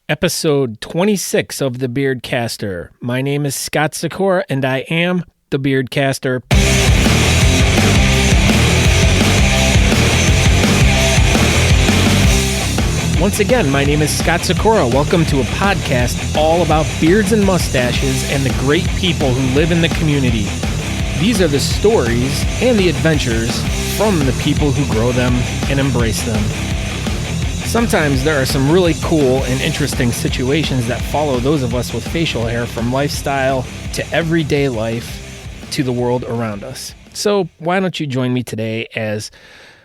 Episode 26 of The Beardcaster. My name is Scott Sikora, and I am The Beardcaster. Once again, my name is Scott Sikora. Welcome to a podcast all about beards and mustaches and the great people who live in the community. These are the stories and the adventures from the people who grow them and embrace them. Sometimes there are some really cool and interesting situations that follow those of us with facial hair, from lifestyle to everyday life to the world around us. So why don't you join me today as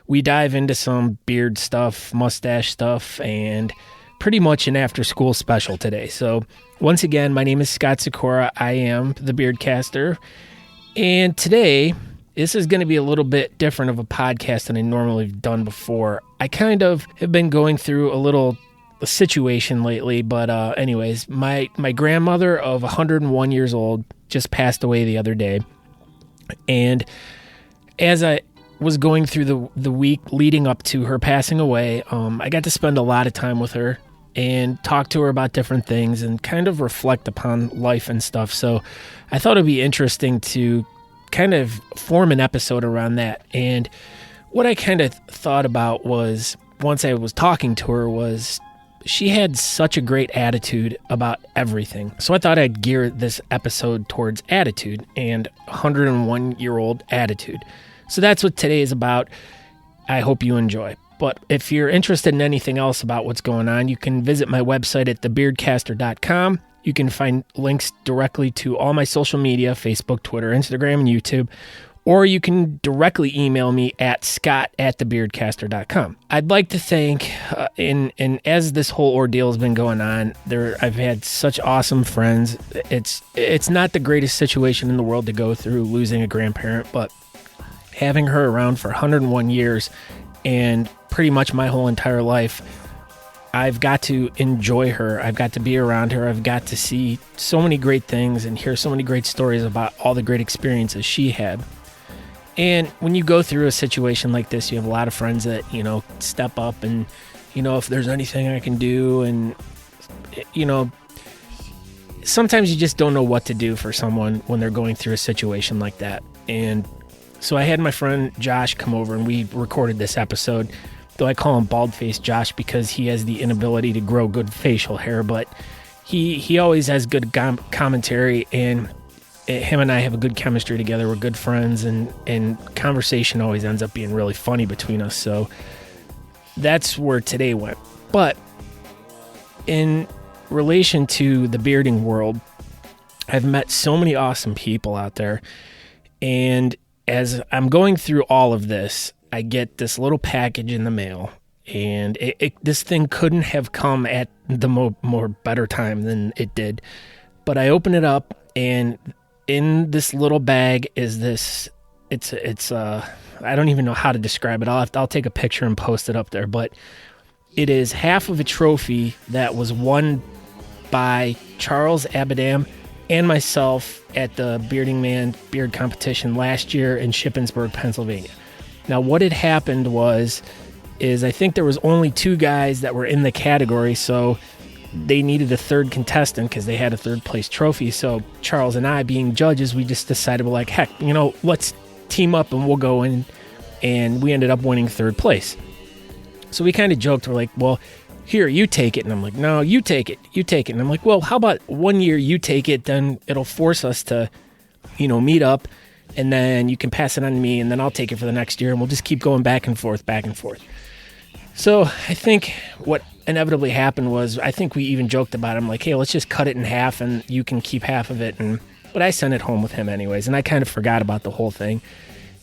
we dive into some beard stuff, mustache stuff, and pretty much an after-school special today. So once again, my name is Scott Sikora. I am the Beardcaster, and today this is going to be a little bit different of a podcast than I normally have done before. I kind of have been going through a situation lately, but anyways, my grandmother of 101 years old just passed away the other day. And as I was going through the week leading up to her passing away, I got to spend a lot of time with her and talk to her about different things and kind of reflect upon life and stuff. So I thought it'd be interesting to kind of form an episode around that. And what I kind of thought about was, once I was talking to her, was she had such a great attitude about everything. So I thought I'd gear this episode towards attitude and 101-year-old attitude. So that's what today is about. I hope you enjoy. But if you're interested in anything else about what's going on, you can visit my website at thebeardcaster.com. You can find links directly to all my social media, Facebook, Twitter, Instagram, and YouTube. Or you can directly email me at scott@thebeardcaster.com. I'd like to thank, and as this whole ordeal has been going on, I've had such awesome friends. It's not the greatest situation in the world to go through, losing a grandparent, but having her around for 101 years and pretty much my whole entire life, I've got to enjoy her. I've got to be around her. I've got to see so many great things and hear so many great stories about all the great experiences she had. And when you go through a situation like this, you have a lot of friends that, step up and, if there's anything I can do. And, sometimes you just don't know what to do for someone when they're going through a situation like that. And so I had my friend Josh come over and we recorded this episode. Though I call him Bald-Faced Josh because he has the inability to grow good facial hair, but he always has good commentary, and him and I have a good chemistry together. We're good friends, and conversation always ends up being really funny between us. So that's where today went. But in relation to the bearding world, I've met so many awesome people out there, and as I'm going through all of this, I get this little package in the mail, and this thing couldn't have come at the more better time than it did. But I open it up, and in this little bag is this. It's I don't even know how to describe it. I'll take a picture and post it up there. But it is half of a trophy that was won by Charles Abadam and myself at the Bearding Man Beard Competition last year in Shippensburg, Pennsylvania. Now, what had happened is I think there was only two guys that were in the category, so they needed a third contestant because they had a third place trophy. So Charles and I, being judges, we just decided, well, heck, let's team up and we'll go in, and we ended up winning third place. So we kind of joked, we're like, well, here, you take it. And I'm like, no, you take it. And I'm like, well, how about 1 year you take it, then it'll force us to, meet up. And then you can pass it on to me, and then I'll take it for the next year, and we'll just keep going back and forth. So I think what inevitably happened was, I think we even joked about it. I'm like, hey, let's just cut it in half, and you can keep half of it. But I sent it home with him anyways, and I kind of forgot about the whole thing.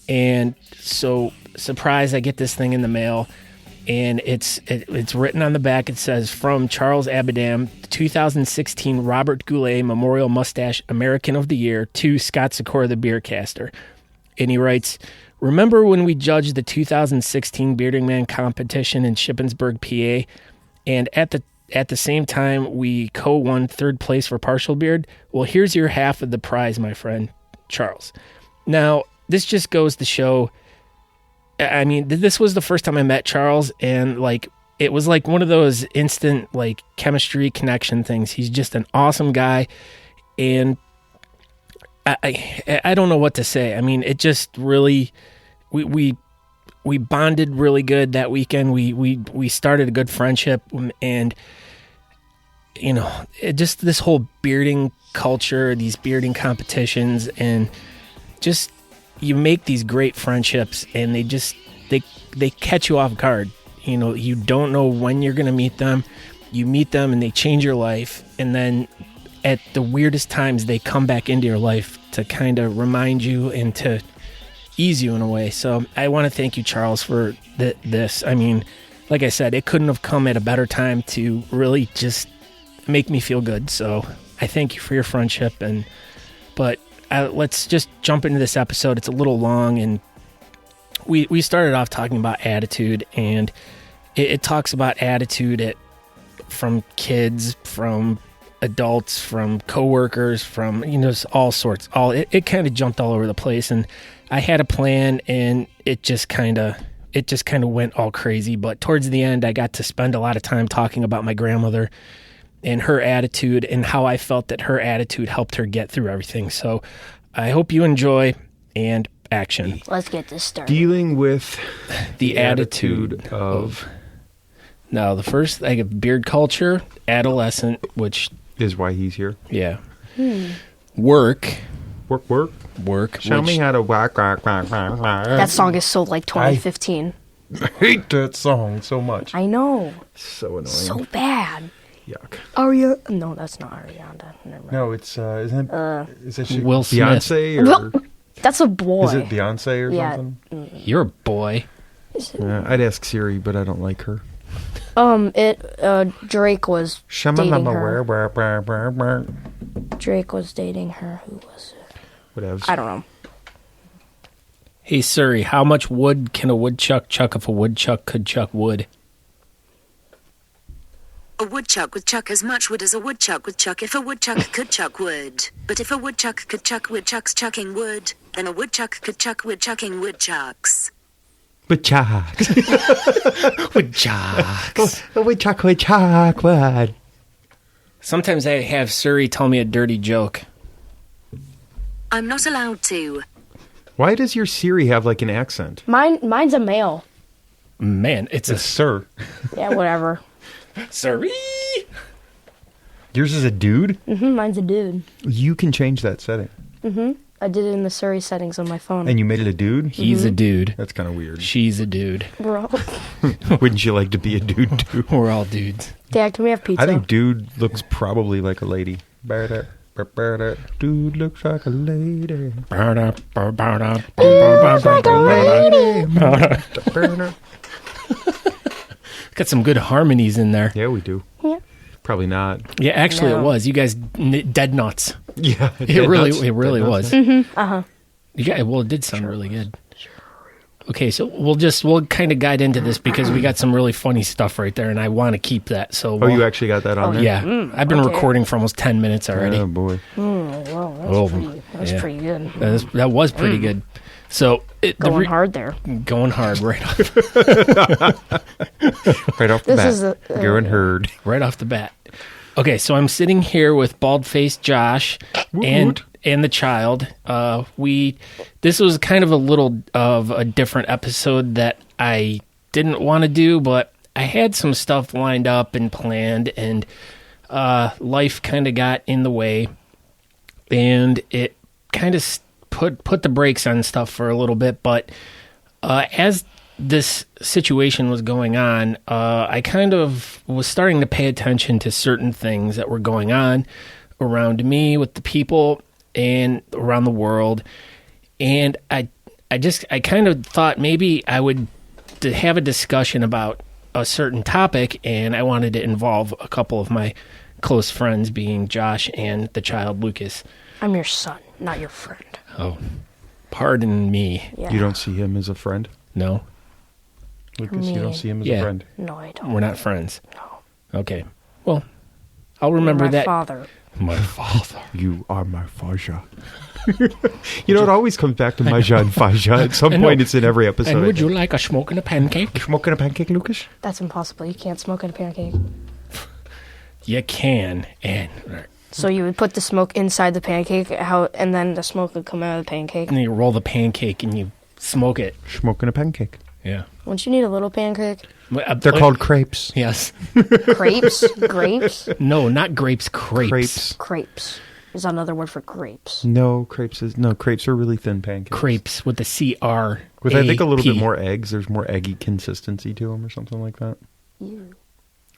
And so, surprise, I get this thing in the mail, and it's written on the back. It says, from Charles Abadam, 2016 Robert Goulet Memorial Mustache American of the Year to Scott Sikora, the Beardcaster. And he writes, remember when we judged the 2016 Bearding Man competition in Shippensburg, PA, and at the same time we co-won third place for partial beard? Well, here's your half of the prize, my friend, Charles. Now, this just goes to show, I mean, this was the first time I met Charles, and it was like one of those instant like chemistry connection things. He's just an awesome guy, and I don't know what to say. I mean, it just really we bonded really good that weekend. We started a good friendship, and you know, just this whole bearding culture, these bearding competitions, and just you make these great friendships, and they catch you off guard. You know, you don't know when you're going to meet them. You meet them and they change your life, and then at the weirdest times they come back into your life to kind of remind you and to ease you in a way. So I want to thank you, Charles, for this. I mean, like I said, it couldn't have come at a better time to really just make me feel good. So I thank you for your friendship. But let's just jump into this episode. It's a little long, and we started off talking about attitude, and it talks about attitude from kids, from adults, from coworkers, from, you know, all sorts. It kind of jumped all over the place, and I had a plan, and it just kind of went all crazy. But towards the end, I got to spend a lot of time talking about my grandmother and her attitude, and how I felt that her attitude helped her get through everything. So I hope you enjoy, and action. Let's get this started. Dealing with the attitude of... Now, the first, I have beard culture, adolescent, which... is why he's here. Yeah. Work. Show me how to whack. That song is so like 2015. I hate that song so much. I know. So annoying. So bad. Yuck. No, that's not Ariana. Never mind. No, it's isn't it? Is it Will Smith. Beyonce or that's a boy. is it Beyonce or something? You're a boy. I'd ask Siri, but I don't like her. Drake was dating her. Whatever. Drake was dating her. Who was it? I don't know. Hey Siri, how much wood can a woodchuck chuck if a woodchuck could chuck wood? A woodchuck would chuck as much wood as a woodchuck would chuck if a woodchuck could chuck wood. But if a woodchuck could chuck woodchucks chucking wood, then a woodchuck could chuck wood chucking woodchucks. Woodchucks. Woodchucks. Woodchuck wood. Sometimes I have Siri tell me a dirty joke. I'm not allowed to. Why does your Siri have like an accent? Mine's a male. Man, it's a sir. Yeah, whatever. Siri. Yours is a dude? Mine's a dude. You can change that setting. I did it in the Siri settings on my phone. And you made it a dude? He's a dude. That's kind of weird. She's a dude. Bro. Wouldn't you like to be a dude too? We're all dudes. Dad, can we have pizza? I think dude looks probably like a lady. Dude looks like a lady. Got some good harmonies in there. Yeah, we do. Yeah. Probably not. Yeah, actually it was. You guys dead nuts. Yeah. It really was. Uh-huh. Well, it did sound really good. Okay, so we'll kind of guide into this because we got some really funny stuff right there, and I want to keep that. So you actually got that on there? Yeah. I've been recording for almost 10 minutes already. Oh, boy. Wow, that's pretty good. That was pretty good. So Going hard there. Going hard right off. Right off the bat. Going hard. Right off the bat. Okay, so I'm sitting here with bald-faced Josh and the child. This was kind of a little of a different episode that I didn't want to do, but I had some stuff lined up and planned, and life kind of got in the way, and it kind of put the brakes on stuff for a little bit. But as this situation was going on, I kind of was starting to pay attention to certain things that were going on around me with the people and around the world. And I kind of thought maybe I would have a discussion about a certain topic, and I wanted to involve a couple of my close friends, being Josh and the child Lucas. I'm your son, not your friend. Oh, pardon me. Yeah. You don't see him as a friend? No? Lucas, you don't see him as a friend? No, I don't. We're not friends? No. Okay. Well, I'll remember My that. father. My father. You are my Faja. You know, it always comes back to Maja and Faja. At some I know. point, it's in every episode. And would you like a smoke and a pancake? smoking a pancake, Lucas? That's impossible. You can't smoke in a pancake. You can. And So you would put the smoke inside the pancake, and then the smoke would come out of the pancake. then you roll the pancake and you smoke it. Smoking a pancake. Yeah. Wouldn't you need a little pancake? They're called crepes. Yes. Crepes? Grapes? No, not grapes. Crepes. Crepes. Crepes is another word for grapes. No, crepes are really thin pancakes. Crepes with the CR. With, I think, a little bit more eggs. There's more eggy consistency to them or something like that. Ew.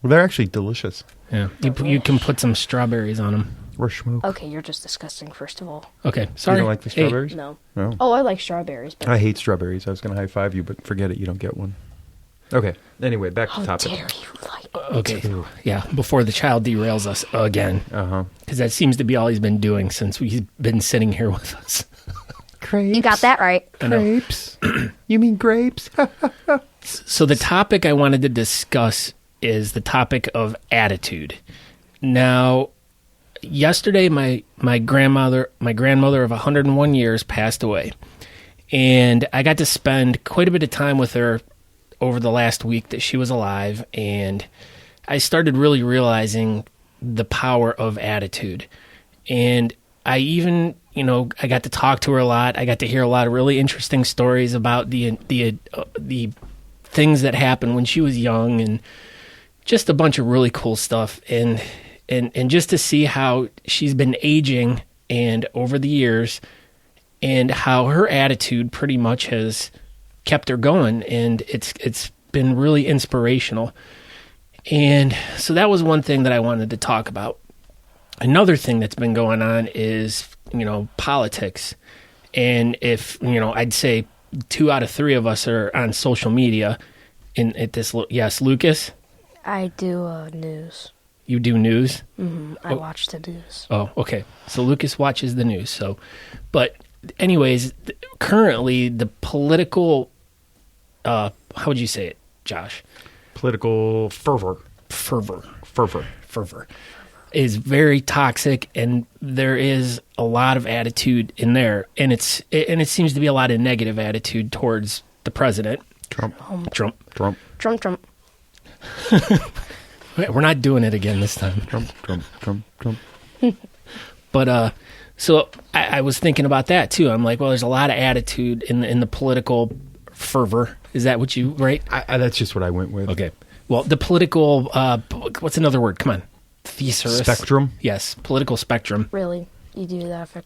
Well, they're actually delicious. Yeah. You can put some strawberries on them. Or smoke. Okay, you're just disgusting, first of all. Okay. Sorry. You don't like the Hey, strawberries? No. No. Oh, I like strawberries. But I hate strawberries. I was going to high five you, but forget it. You don't get one. Okay. Anyway, back to how topic. dare you like it? Okay. Yeah. Before the child derails us again. Uh-huh. Because that seems to be all he's been doing since he's been sitting here with us. Crepes. You got that right. I know. Grapes. You mean grapes? So the topic I wanted to discuss is the topic of attitude. Now, yesterday my grandmother of 101 years passed away, and I got to spend quite a bit of time with her over the last week that she was alive, and I started really realizing the power of attitude. And I even, I got to talk to her a lot. I got to hear a lot of really interesting stories about the things that happened when she was young, and just a bunch of really cool stuff. And just to see how she's been aging and over the years, and how her attitude pretty much has kept her going, and it's been really inspirational. And so that was one thing that I wanted to talk about. Another thing that's been going on is, politics. And if, I'd say 2 out of 3 of us are on social media at this. Yes, Lucas? I do news. You do news? Mm-hmm. I watch the news. Oh, okay. So Lucas watches the news. But anyways, currently the political, how would you say it, Josh? Political fervor is very toxic, and there is a lot of attitude in there, and it seems to be a lot of negative attitude towards the president. Trump. We're not doing it again this time. Trump. But so I was thinking about that too. I'm like, well, there's a lot of attitude in the political fervor. Is that what you right? That's just what I went with. Okay. Well, the political what's another word? Come on. Thesaurus. Spectrum. Yes, political spectrum. Really? You do that for...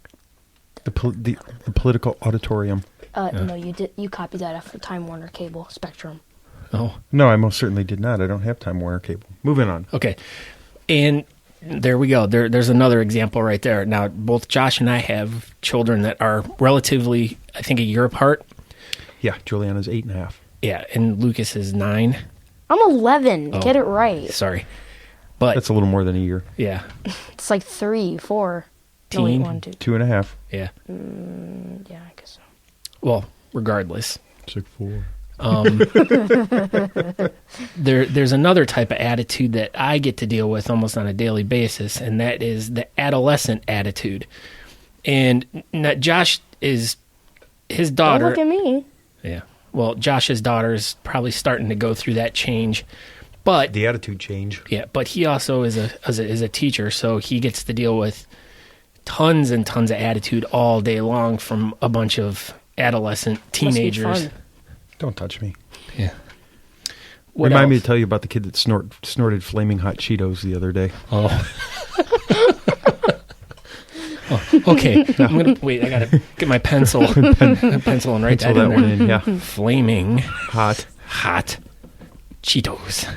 The political auditorium. No, you did. You copied that off of Time Warner Cable Spectrum. Oh. No, I most certainly did not. I don't have Time Warner Cable. Moving on. Okay. And there we go. There's another example right there. Now, both Josh and I have children that are relatively, I think, a year apart. Yeah, Juliana's 8.5. Yeah, and Lucas is 9. I'm 11. Oh. Get it right. Sorry. But That's a little more than a year. yeah. It's like 3, 4. No, wait, Teen. 1, 2. 2.5. Yeah. Yeah, I guess so. Well, regardless. It's like 4. There's another type of attitude that I get to deal with almost on a daily basis, and that is the adolescent attitude. And Josh is his daughter. Don't look at me. Yeah. Well, Josh's daughter is probably starting to go through that change, but The attitude change. yeah, but he also is a teacher, so he gets to deal with tons and tons of attitude all day long from a bunch of adolescent teenagers. Must be fun. Don't touch me. Yeah. What Remind me else? to tell you about the kid that snorted flaming hot Cheetos the other day. Oh. Oh, okay. I'm gonna wait. I gotta get my pencil and write Pencil that that in one there. in, yeah. Flaming Hot. Cheetos.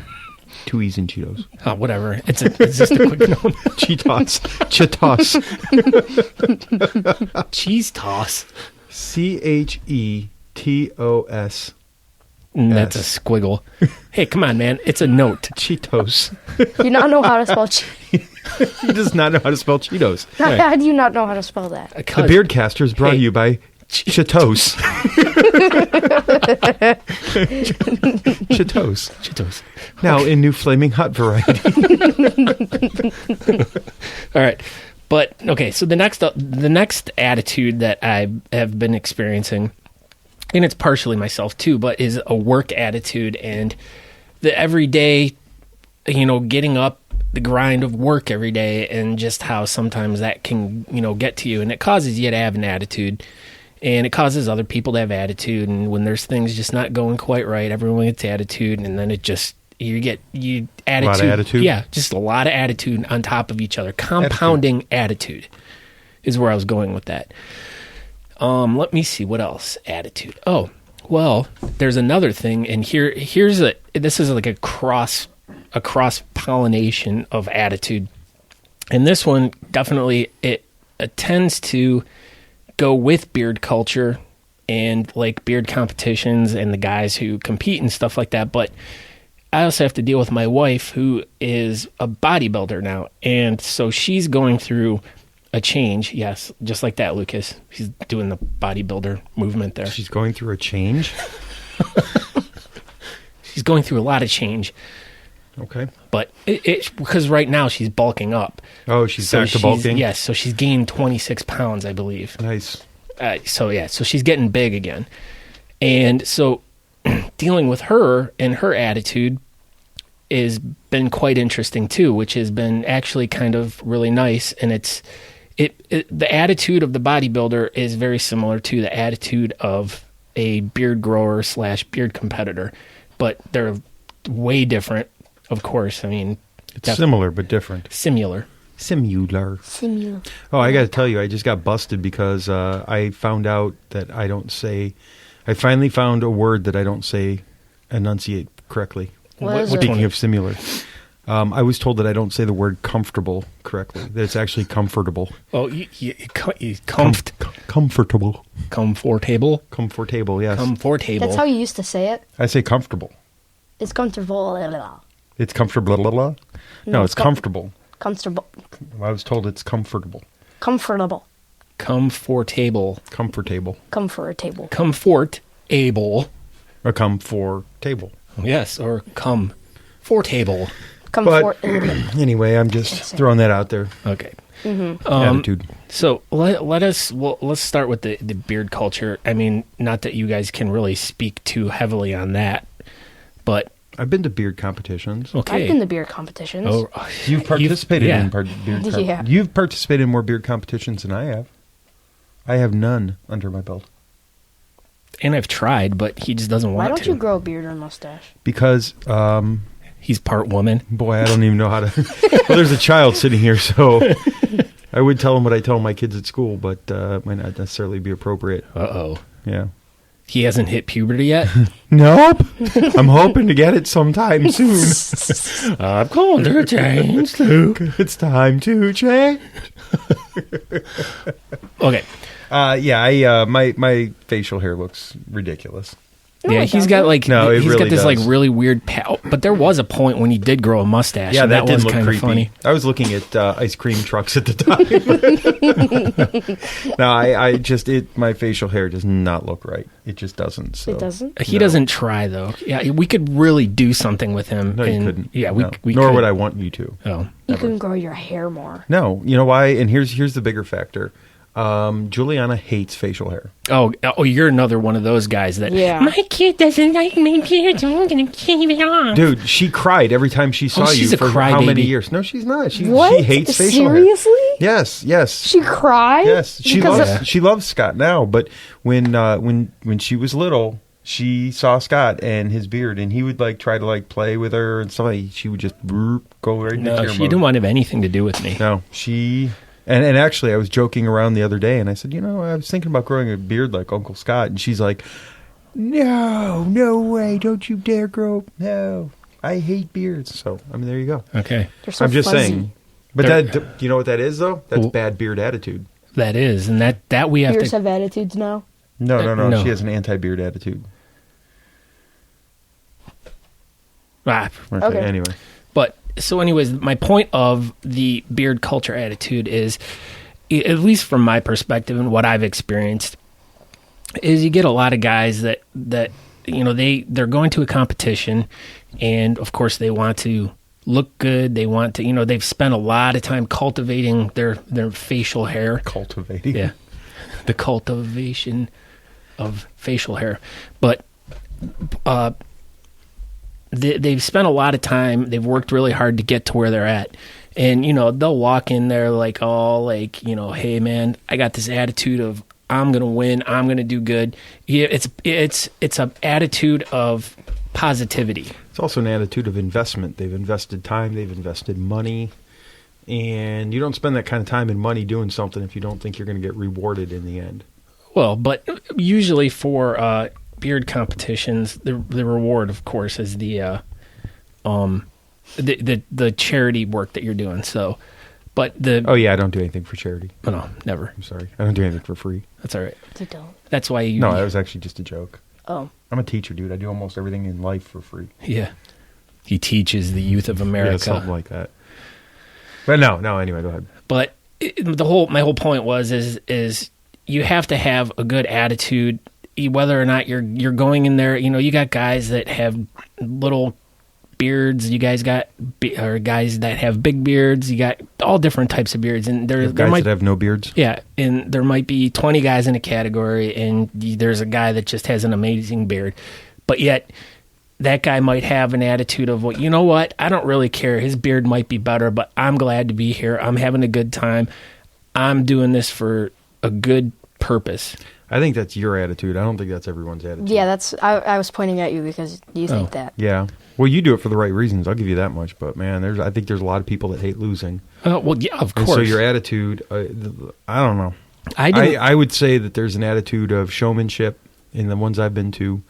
2 E's in Cheetos. Oh, whatever. It's just a quick note. Cheetos. Cheetos. Cheese toss. Cheetos. And that's a squiggle. Hey, come on, man. It's a note. Cheetos. Do you not know how to spell He does not know how to spell Cheetos. How do you not know how to spell that? The Beardcaster is brought to you by Chateaus. Chateaus. Cheetos. Now in new Flaming Hot variety. All right. But, okay, so the next attitude that I have been experiencing, and it's partially myself too, but is a work attitude and the everyday, getting up, the grind of work every day, and just how sometimes that can, get to you. And it causes you to have an attitude, and it causes other people to have attitude. And when there's things just not going quite right, everyone gets attitude, and then it just... You attitude. A lot of attitude? Yeah, just a lot of attitude on top of each other. Compounding attitude is where I was going with that. Let me see, what else? Attitude. Oh, well, there's another thing, and this is like a cross pollination of attitude. And this one definitely it tends to go with beard culture and like beard competitions and the guys who compete and stuff like that, but I also have to deal with my wife, who is a bodybuilder now. And so she's going through a change. Yes, just like that, Lucas. She's doing the bodybuilder movement there. She's going through a change? She's going through a lot of change. Okay. But it's because right now she's bulking up. Oh, she's back to bulking? Yes, so she's gained 26 pounds, I believe. Nice. So she's getting big again. And so... dealing with her and her attitude has been quite interesting too, which has been actually kind of really nice. And the attitude of the bodybuilder is very similar to the attitude of a beard grower / beard competitor, but they're way different, of course. I mean, it's similar but different. Similar. Oh, I got to tell you, I just got busted because I found out that I finally found a word that I don't enunciate correctly. Speaking of similar, I was told that I don't say the word comfortable correctly, that it's actually comfortable. Oh, comfortable. Comfortable? Comfortable, yes. Comfortable. That's how you used to say it. I say comfortable. It's comfortable. It's comfortable. No, it's comfortable. Comfortable. I was told it's comfortable. Comfortable. Comfortable. Comfortable. Comfortable. Comfortable. Or comfortable. Yes, or comfortable. Comfort. Anyway, I'm just throwing that out there. Okay. Mm-hmm. Attitude. So let's start with the beard culture. I mean, not that you guys can really speak too heavily on that, but I've been to beard competitions. Okay. I've been to beard competitions. Oh, you've participated in beard Yeah. You've participated in more beard competitions than I have. I have none under my belt. And I've tried, but he just doesn't want to. Why don't you grow a beard or mustache? Because he's part woman. Boy, I don't even know how to. Well, there's a child sitting here, so I would tell him what I tell my kids at school, but it might not necessarily be appropriate. Uh-oh. Yeah. He hasn't hit puberty yet? Nope. I'm hoping to get it sometime soon. I'm going to change, too. It's time to change. Okay. My facial hair looks ridiculous. No, yeah, he's got like he's got this does. like really weird but there was a point when he did grow a mustache. Yeah, and that was did look kind creepy. of funny. I was looking at ice cream trucks at the time. No, my facial hair does not look right. It just doesn't. So. It doesn't? He doesn't try though. Yeah, we could really do something with him. No, you couldn't. Yeah, no. we Nor could. would I want you to. Oh, You can grow your hair more. No, you know why? And here's the bigger factor. Juliana hates facial hair. Oh, you're another one of those guys that. Yeah. My kid doesn't like my beard, so I'm gonna keep it off. Dude, she cried every time she saw she's you a for how many crybaby. years? No, she's not. She hates facial Seriously? hair. Yes. She cried? Yes, Because she loves Scott now. But when she was little, she saw Scott and his beard, and he would like try to like play with her and stuff. She would just go right into No, tear she mode. didn't want to have anything to do with me. No, she. And actually, I was joking around the other day, and I said, I was thinking about growing a beard like Uncle Scott. And she's like, no way, don't you dare grow. No, I hate beards. So, I mean, there you go. Okay. They're so I'm just fuzzy. saying. But you know what that is, though? That's bad beard attitude. That is, and that we have Beards to. have attitudes now? No. No. She has an anti-beard attitude. Okay. Anyway. But so anyways, my point of the beard culture attitude is, at least from my perspective and what I've experienced, is you get a lot of guys that they're going to a competition, and of course they want to look good. They want to, they've spent a lot of time cultivating their facial hair. Cultivating? Yeah. The cultivation of facial hair. But they've spent a lot of time. They've worked really hard to get to where they're at. And, they'll walk in there hey, man, I got this attitude of I'm going to win. I'm going to do good. Yeah, it's an attitude of positivity. It's also an attitude of investment. They've invested time. They've invested money. And you don't spend that kind of time and money doing something if you don't think you're going to get rewarded in the end. Well, but usually for beard competitions, the reward, of course, is the charity work that you're doing. So, but oh yeah, I don't do anything for charity. Oh, no, never. I'm sorry, I don't do anything for free. That's all right. You don't. That's why you. No, that was actually just a joke. Oh. I'm a teacher, dude. I do almost everything in life for free. Yeah, he teaches the youth of America. Yeah, something like that. But no. Anyway, go ahead. But my whole point is you have to have a good attitude, whether or not you're going in there. You got guys that have little beards. You guys got guys that have big beards. You got all different types of beards, and there guys that have no beards. Yeah, and there might be 20 guys in a category, and there's a guy that just has an amazing beard, but yet that guy might have an attitude of, well, you know what? I don't really care. His beard might be better, but I'm glad to be here. I'm having a good time. I'm doing this for a good purpose. I think that's your attitude. I don't think that's everyone's attitude. Yeah, I was pointing at you because you think that. Yeah. Well, you do it for the right reasons. I'll give you that much. But, man, I think there's a lot of people that hate losing. Well, yeah, of course. And so your attitude, I don't know. I would say that there's an attitude of showmanship in the ones I've been to.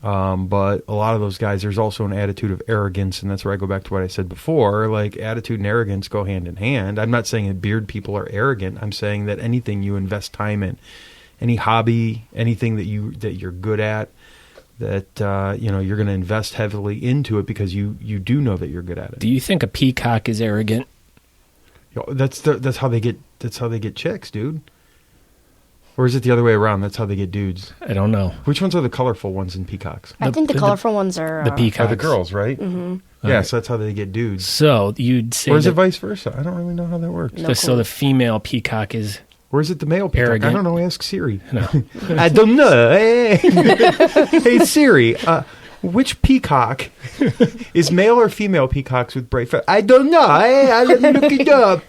But a lot of those guys, there's also an attitude of arrogance, and that's where I go back to what I said before. Like, attitude and arrogance go hand in hand. I'm not saying that beard people are arrogant. I'm saying that anything you invest time in, any hobby, anything that you're good at, that you're going to invest heavily into it because you do know that you're good at it. Do you think a peacock is arrogant? That's how they get chicks, dude. Or is it the other way around? That's how they get dudes. I don't know. Which ones are the colorful ones in peacocks? I think the colorful ones are... The peacocks. Are the girls, right? Mm-hmm. Yeah, right. So that's how they get dudes. So you'd say... Or is it vice versa? I don't really know how that works. No so the female peacock is... Or is it the male peacock? Arrogant. I don't know. Ask Siri. No. I don't know. Hey Siri, which peacock is male or female peacocks with bright feathers? I don't know. Let me look it up.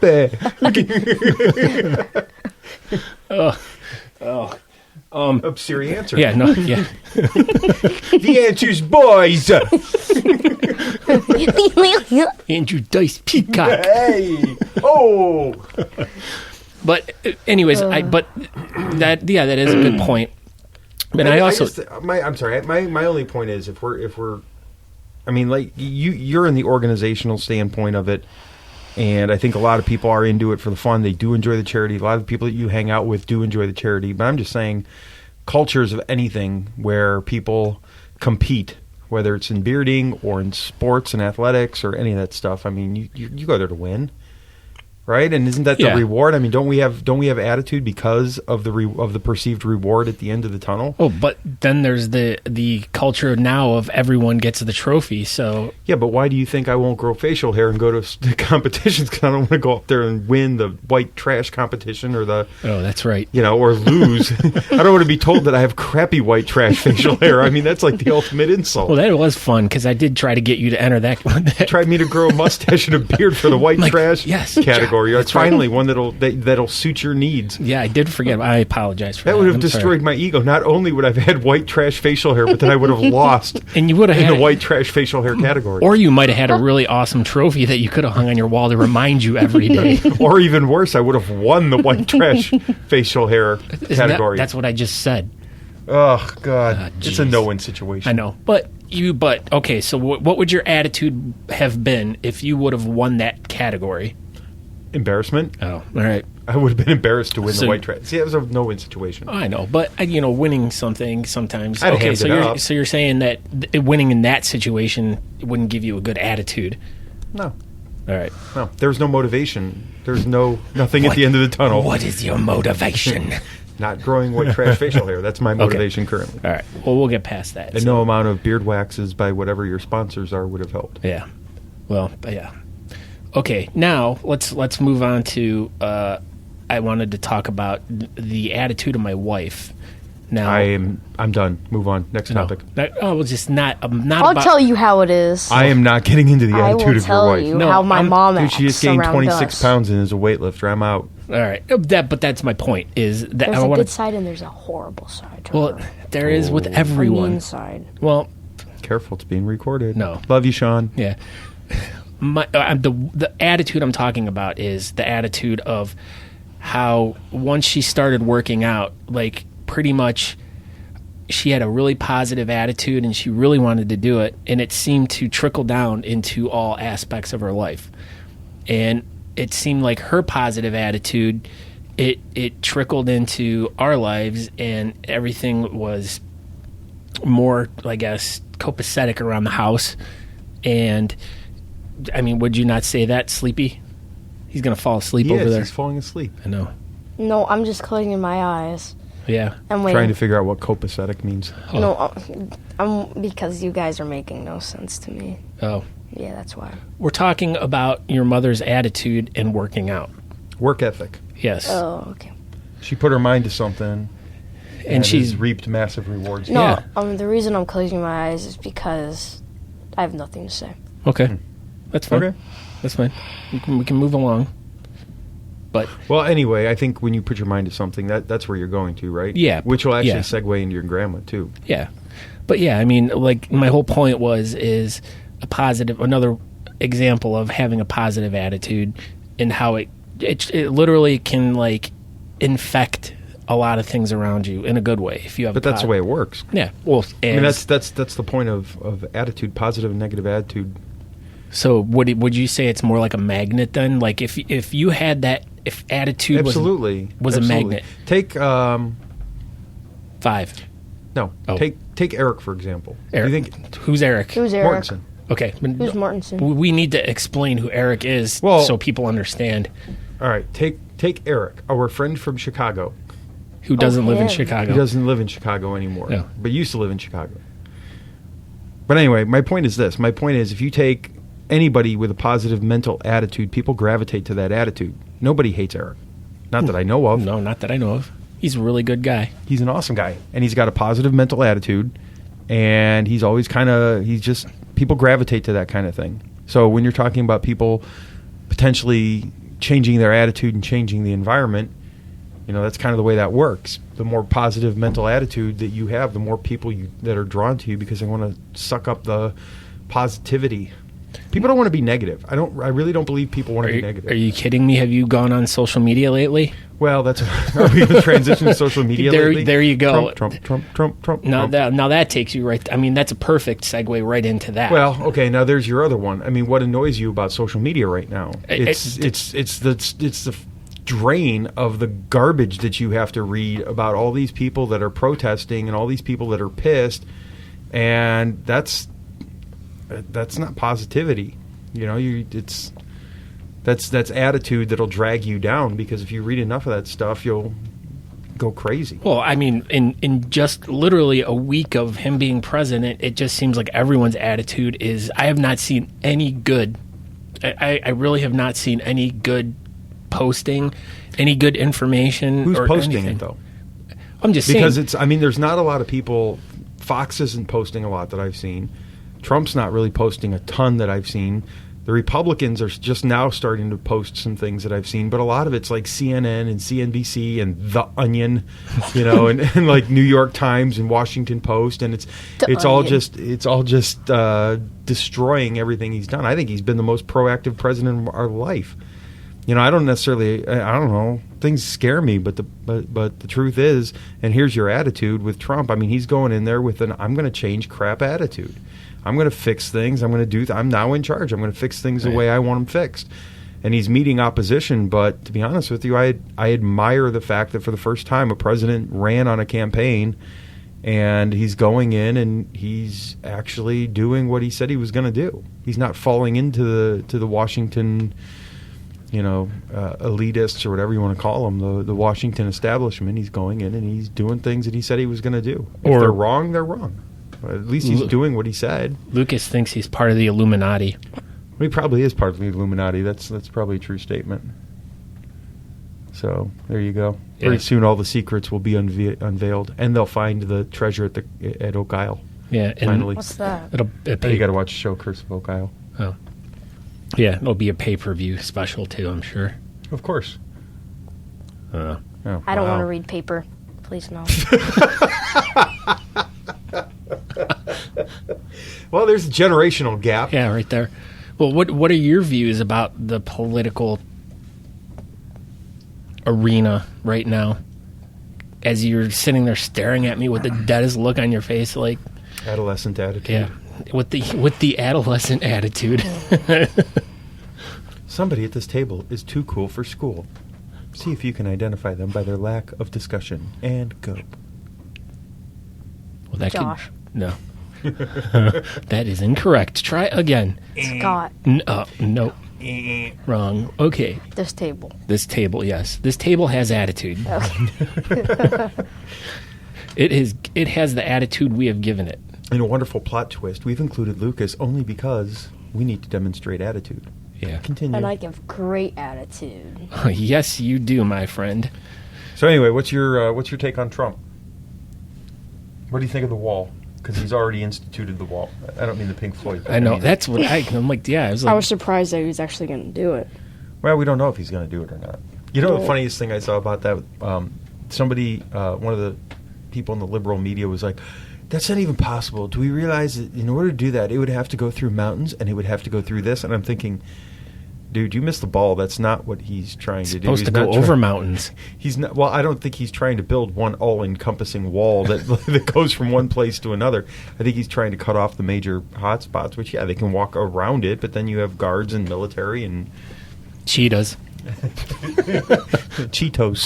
Siri, answer. Yeah, no, yeah. The answer's boys. Andrew Dice Peacock. Hey. Oh. But anyways, that is a good point. But I'm sorry. My only point is if we're, I mean, like you're in the organizational standpoint of it, and I think a lot of people are into it for the fun. They do enjoy the charity. A lot of the people that you hang out with do enjoy the charity. But I'm just saying, cultures of anything where people compete, whether it's in bearding or in sports and athletics or any of that stuff. I mean, you go there to win. Right, and isn't that the reward? I mean, don't we have attitude because of the perceived reward at the end of the tunnel? Oh, but then there's the culture now of everyone gets the trophy. So yeah, but why do you think I won't grow facial hair and go to competitions? Because I don't want to go up there and win the white trash competition or the that's right, or lose. I don't want to be told that I have crappy white trash facial hair. I mean, that's like the ultimate insult. Well, that was fun because I did try to get you to enter that. Tried me to grow a mustache and a beard for the white trash category. It's finally one that'll suit your needs. Yeah, I did forget. I apologize for that. That would have destroyed my ego. Not only would I have had white trash facial hair, but then I would have lost and you would have in had the white trash facial hair category. Or you might have had a really awesome trophy that you could have hung on your wall to remind you every day. Or even worse, I would have won the white trash facial hair category. That's what I just said. Oh, God. It's a no-win situation. I know. But okay, so what would your attitude have been if you would have won that category? Embarrassment. Oh, all right. I would have been embarrassed to win the white trash. See, that was a no-win situation. I know, but winning something sometimes. I'd hand it up. So you're saying that winning in that situation wouldn't give you a good attitude? No. All right. No, there's no motivation. There's nothing at the end of the tunnel. What is your motivation? not growing white trash facial hair. That's my motivation currently. All right. Well, we'll get past that. And no amount of beard waxes by whatever your sponsors are would have helped. Yeah. Well, yeah. Okay. Now let's move on to. I wanted to talk about the attitude of my wife. Now I'm done. Move on. Next topic. Just not. I'll tell you how it is. I am not getting into the attitude of your wife. I will tell you how my mom acts. Dude, she just gained around 26 us. pounds and is a weightlifter. I'm out. All right. But that's my point. Is that There's I a want good side and there's a horrible side. To Well, her. there is with A everyone. mean side. Well, Careful, it's being recorded. No. Love you, Sean. yeah. The attitude I'm talking about is the attitude of how once she started working out, like pretty much she had a really positive attitude and she really wanted to do it, and it seemed to trickle down into all aspects of her life. And it seemed like her positive attitude, it trickled into our lives, and everything was more, I guess, copacetic around the house. And I mean, would you not say that, Sleepy? He's going to fall asleep over there. He's falling asleep. I know. No, I'm just closing my eyes. Yeah. I'm waiting. Trying to figure out what copacetic means. No, because you guys are making no sense to me. Oh. Yeah, that's why. We're talking about your mother's attitude and working out. Work ethic. Yes. Oh, okay. She put her mind to something, and she's has reaped massive rewards. No, Yeah. the reason I'm closing my eyes is because I have nothing to say. Okay. That's fine. Okay. That's fine. We can move along. But Well, anyway, I think when you put your mind to something, that's where you're going to, right? Yeah. Which will actually Yeah. segue into your grandma, too. yeah. But yeah, I mean, like my whole point is another example of having a positive attitude and how it literally can like infect a lot of things around you in a good way if you have. But that's the way it works. Yeah. Well, I mean, that's the point of attitude, positive and negative attitude. So would you say it's more like a magnet then? Like if you had that, if attitude Absolutely. was a magnet. Take 5. no. Oh. Take Eric for example. Eric. Do you think Who's Eric? Who's Eric? Mortensen? Okay. Who's Mortensen? We need to explain who Eric is Well- so people understand. All right. Take Eric, our friend from Chicago. Who doesn't live in him. Chicago? He doesn't live in Chicago anymore, No. but used to live in Chicago. But anyway, my point is this. My point is if you take anybody with a positive mental attitude, people gravitate to that attitude. Nobody hates Eric. Not that I know of. No, not that I know of. He's a really good guy. He's an awesome guy, and he's got a positive mental attitude, and he's always people gravitate to that kind of thing. So when you're talking about people potentially changing their attitude and changing the environment, that's kind of the way that works. The more positive mental attitude that you have, the more people that are drawn to you because they want to suck up the positivity. People don't want to be negative. I really don't believe people want to be negative. Are you kidding me? Have you gone on social media lately? Well, are we going to transition to social media lately? There you go. Trump. Now that takes you right. I mean, that's a perfect segue right into that. Well, okay. Now there's your other one. I mean, what annoys you about social media right now? It's the drain of the garbage that you have to read about all these people that are protesting and all these people that are pissed, and that's not positivity. That's attitude that'll drag you down because if you read enough of that stuff, you'll go crazy. Well, I mean, in just literally a week of him being president, it just seems like everyone's attitude is, I have not seen any good. I really have not seen any good posting, any good information. Who's or posting anything. it though? I'm just saying. Because there's not a lot of people. Fox isn't posting a lot that I've seen. Trump's not really posting a ton that I've seen. The Republicans are just now starting to post some things that I've seen, but a lot of it's like CNN and CNBC and The Onion, and like New York Times and Washington Post, and it's all just destroying everything he's done. I think he's been the most proactive president of our life. I don't necessarily. I don't know. Things scare me, but the truth is, and here's your attitude with Trump. I mean, he's going in there with I'm going to change crap attitude. I'm going to fix things. I'm going to I'm now in charge. I'm going to fix things the way I want them fixed. And he's meeting opposition. But to be honest with you, I admire the fact that for the first time a president ran on a campaign, and he's going in and he's actually doing what he said he was going to do. He's not falling into the Washington elitists or whatever you want to call them, the Washington establishment. He's going in and he's doing things that he said he was going to do. If they're wrong, they're wrong. At least he's doing what he said. Lucas thinks he's part of the Illuminati. Well, he probably is part of the Illuminati. That's probably a true statement. So there you go. Yeah. Pretty soon, all the secrets will be unveiled, and they'll find the treasure at Oak Isle. Yeah, and finally. What's that? You got to watch the show Curse of Oak Isle. Oh, yeah, it'll be a pay-per-view special too, I'm sure. Of course. I don't want to read paper. Please no. Well, there's a generational gap. Yeah, right there. Well, what are your views about the political arena right now? As you're sitting there staring at me with the deadest look on your face, like adolescent attitude. Yeah, with the adolescent attitude. Somebody at this table is too cool for school. See if you can identify them by their lack of discussion. And go. Well, that Josh. No. That is incorrect. Try again. Scott. No. Wrong. Okay. This table. This table, yes. This table has attitude. It has the attitude we have given it. In a wonderful plot twist, we've included Lucas only because we need to demonstrate attitude. Yeah. Continue. And I give great attitude. Yes, you do, my friend. So anyway, what's your take on Trump? What do you think of the wall? Because he's already instituted the wall. I don't mean the Pink Floyd. I know. That's what I'm like, yeah. I was surprised that he was actually going to do it. Well, we don't know if he's going to do it or not. You know, the funniest thing I saw about that, somebody, one of the people in the liberal media was like, that's not even possible. Do we realize that in order to do that, it would have to go through mountains and it would have to go through this? And I'm thinking, dude, you missed the ball. That's not what he's trying to do. Supposed to go over mountains. He's not. Well, I don't think he's trying to build one all-encompassing wall that goes from one place to another. I think he's trying to cut off the major hotspots, which, yeah, they can walk around it, but then you have guards and military and... Cheetahs. Cheetos.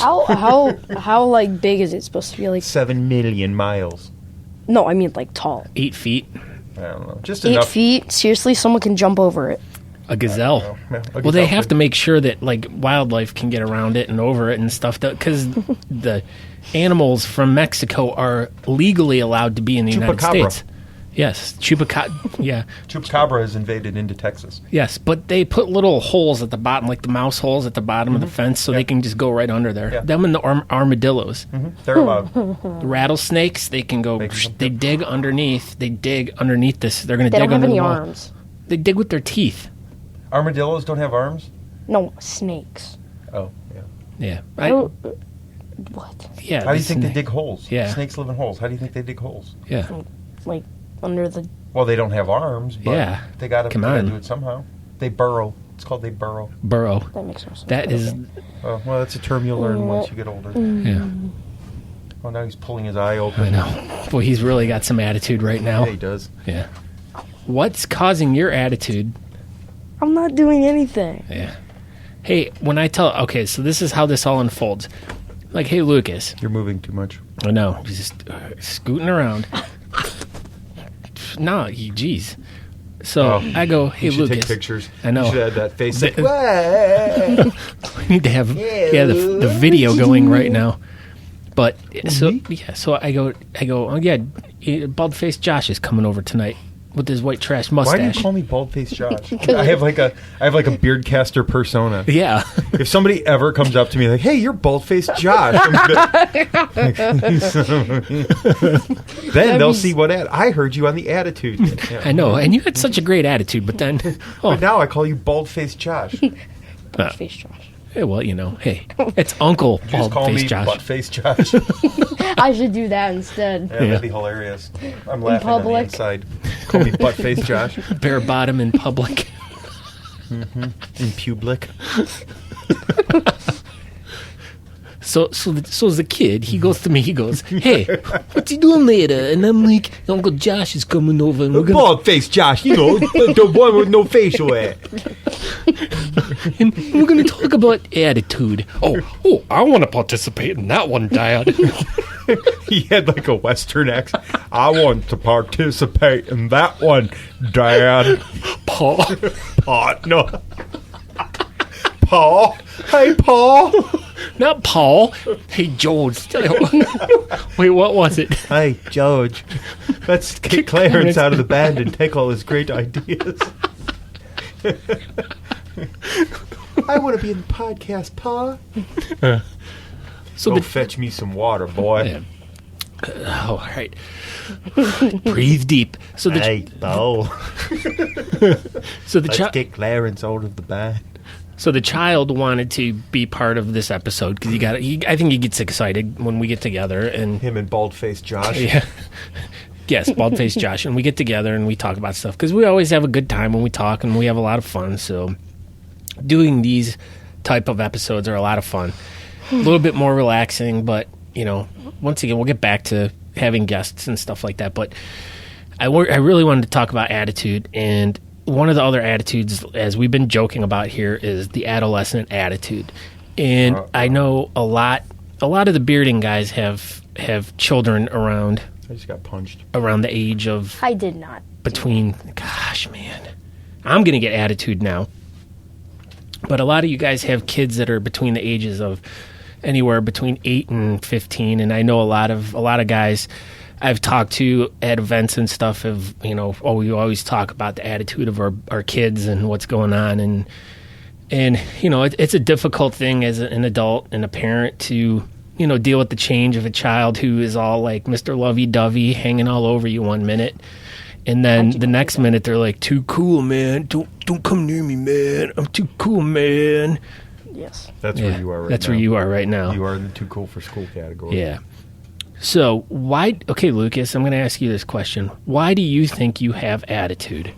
How like big is it supposed to be? Like 7 million miles. No, I mean like tall. 8 feet. I don't know. Just 8 enough. feet? Seriously, someone can jump over it. A gazelle. Well, they have to make sure that like wildlife can get around it and over it and stuff, because the animals from Mexico are legally allowed to be in the United States. Yes, chupacabra. Yeah, chupacabra has invaded into Texas. Yes, but they put little holes at the bottom, like the mouse holes at the bottom of the fence, so they can just go right under there. Yeah. Them and the armadillos. They're allowed. The rattlesnakes, they can go. They dig underneath. They dig underneath this. They're going to dig under the wall. They don't have any arms. They dig with their teeth. Armadillos don't have arms? No, snakes. Oh, yeah. Yeah. What? Yeah. How do you think they dig holes? Yeah. Snakes live in holes. How do you think they dig holes? Yeah. Like under the... Well, they don't have arms, but they got to do it somehow. They burrow. It's called they burrow. Burrow. That makes no sense. That is... well, that's a term you'll learn once you get older. Yeah. Oh, now he's pulling his eye open. I know. Boy, he's really got some attitude right now. Yeah, he does. Yeah. What's causing your attitude? I'm not doing anything. Yeah. Hey, when I tell... Okay, so this is how this all unfolds. Like, hey, Lucas. You're moving too much. I know. Just scooting around. No, geez. So I go, hey, you should Lucas. Take pictures. I know. You should have that face. Like, we need to have the video going right now. But so I go. Oh yeah, bald-faced Josh is coming over tonight with his white trash mustache. Why do you call me bald-faced Josh? I have like a beard caster persona. Yeah. If somebody ever comes up to me like, "Hey, you're bald-faced Josh," then they'll see what I heard you on the attitude. Yeah. I know, and you had such a great attitude, but then but now I call you bald-faced Josh. Bald-faced Josh. Hey, well, hey, it's Uncle Bald-faced Josh. Butt-faced Josh. I should do that instead. Yeah, that'd be hilarious. I'm laughing on the inside. Call me butt-faced Josh. Bare bottom in public. In public. So as a kid, he goes to me, he goes, hey, what you doing later? And I'm like, Uncle Josh is coming over. And we're gonna... Bald-faced Josh, the one with no facial hair. And we're going to talk about attitude. Oh, I want to participate in that one, Dad. He had like a Western accent. I want to participate in that one, Dad. Partner. Paul. Hey, Paul. Not Paul. Hey, George. Wait, what was it? Hey, George. Let's kick Clarence out of the band and take all his great ideas. I want to be in the podcast, Pa. So Go fetch me some water, boy. Yeah. Oh, all right. Breathe deep. So the Hey, Paul. so the Let's get Clarence out of the band. So the child wanted to be part of this episode because I think he gets excited when we get together and Him and bald-faced Josh. yeah, yes, bald-faced Josh, and we get together and we talk about stuff because we always have a good time when we talk and we have a lot of fun. So doing these type of episodes are a lot of fun, a little bit more relaxing, but once again we'll get back to having guests and stuff like that. But I really wanted to talk about attitude, and one of the other attitudes, as we've been joking about here, is the adolescent attitude. And I know a lot of the bearding guys have children around. I just got punched. Around the age of I did not. Gosh, man, I'm gonna get attitude now. But a lot of you guys have kids that are between the ages of anywhere between 8 and 15, and I know a lot of guys I've talked to at events and stuff we always talk about the attitude of our kids and what's going on, and it's a difficult thing as an adult and a parent to deal with the change of a child who is all like Mr. Lovey-Dovey, hanging all over you one minute, and then the next minute they're like, too cool, man, don't come near me, man, I'm too cool, man. Yes. That's where you are right now. That's where you are right now. You are in the too cool for school category. Yeah. So okay, Lucas, I'm going to ask you this question. Why do you think you have attitude?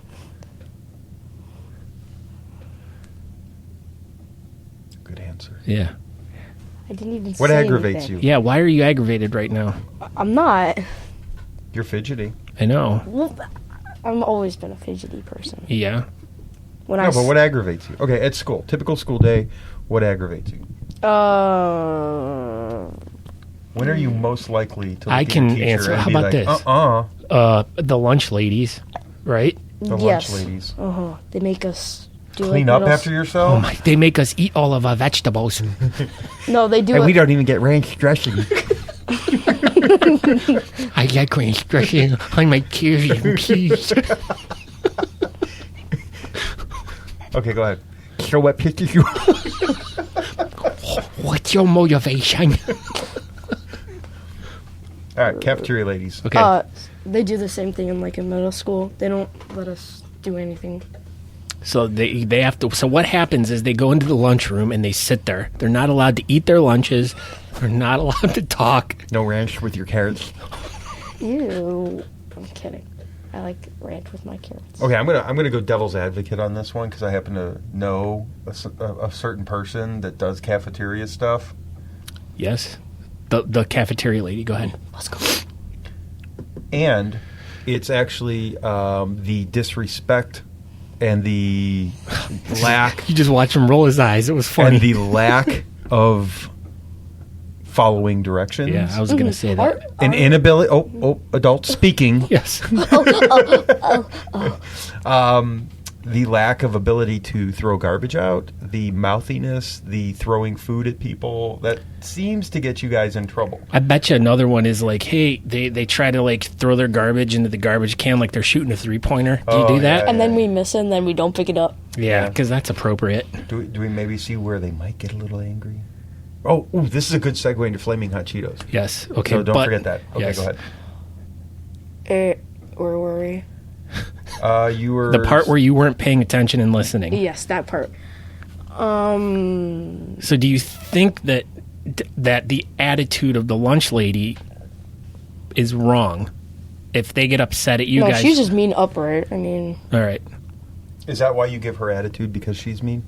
Good answer. Yeah. I didn't even What say aggravates anything. you? Yeah, why are you aggravated right now? I'm not. You're fidgety. I know. Well, I've always been a fidgety person. Yeah. When No, but what aggravates you? Okay, at school, typical school day, what aggravates you? When are you most likely to look I at can your teacher answer. and How be about like, this? The lunch ladies, right? The yes. lunch ladies. They make us do Clean like up little after yourself? Oh my! They make us eat all of our vegetables. No, they do And it. we don't even get ranch dressing. I like ranch dressing on my curry and cheese. Okay, go ahead. So what pisses you What's your motivation? All right, cafeteria ladies. Okay. They do the same thing in middle school. They don't let us do anything. So they have to. So what happens is they go into the lunchroom and they sit there. They're not allowed to eat their lunches. They're not allowed to talk. No ranch with your carrots. Ew. I'm kidding. I like ranch with my carrots. Okay, I'm gonna go devil's advocate on this one because I happen to know a certain person that does cafeteria stuff. Yes. The cafeteria lady. Go ahead. Let's go. And it's actually the disrespect and the lack You just watch him roll his eyes. It was funny. and the lack of following directions. Yeah, I was going to say that. An inability. Adult speaking. Yes. The lack of ability to throw garbage out, the mouthiness, the throwing food at people, that seems to get you guys in trouble. I bet you another one is like, hey, they try to throw their garbage into the garbage can like they're shooting a 3-pointer. Do you do that? yeah. And then we miss it, and then we don't pick it up. Yeah, because that's appropriate. Do we maybe see where they might get a little angry? Oh, this is a good segue into Flaming Hot Cheetos. Yes. Okay. So don't forget that. Okay, yes. go ahead. Where were we? You were The part where you weren't paying attention and listening. Yes, that part. So do you think that the attitude of the lunch lady is wrong? If they get upset at you No, guys. she's just mean upright. I mean, All right. Is that why you give her attitude, because she's mean?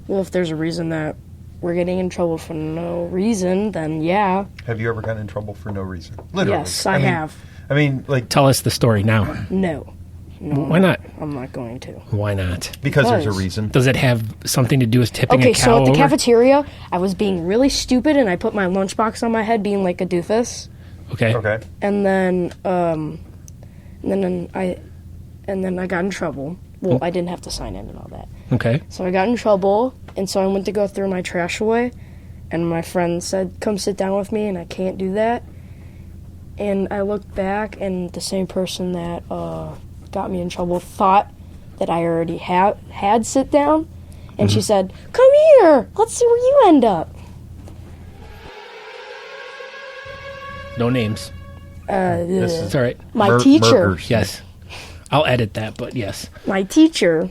well, if there's a reason that we're getting in trouble for no reason, then yeah. Have you ever gotten in trouble for no reason? Literally. Yes, I have. I mean, Tell us the story now. No. Why not? I'm not going to. Why not? because there's a Because- reason. Does it have something to do with tipping Okay, a cow so at the over? cafeteria, I was being really stupid, and I put my lunchbox on my head, being like a doofus. Okay. And then I got in trouble Well, I didn't have to sign in and all that. Okay. So I got in trouble, and so I went to go throw my trash away, and my friend said, come sit down with me, and I can't do that. And I looked back, and the same person that got me in trouble thought that I already had sit down, and she said, come here, let's see where you end up. No names. It's all right. My teacher. Murkers. Yes. I'll edit that, but yes. My teacher,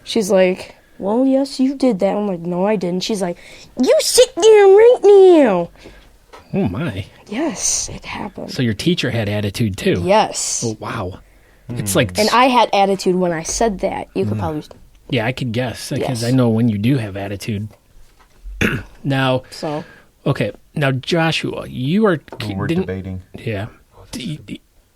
she's like, well, yes, you did that. I'm like, no, I didn't. She's like, you sit down right now. Oh, my. Yes, it happened. So your teacher had attitude, too. Yes. Oh, wow. It's like... And I had attitude when I said that. You could probably... Yeah, I could guess, because Yes. I know when you do have attitude. Now, So, okay. Now, Joshua, you are... We're debating. Yeah.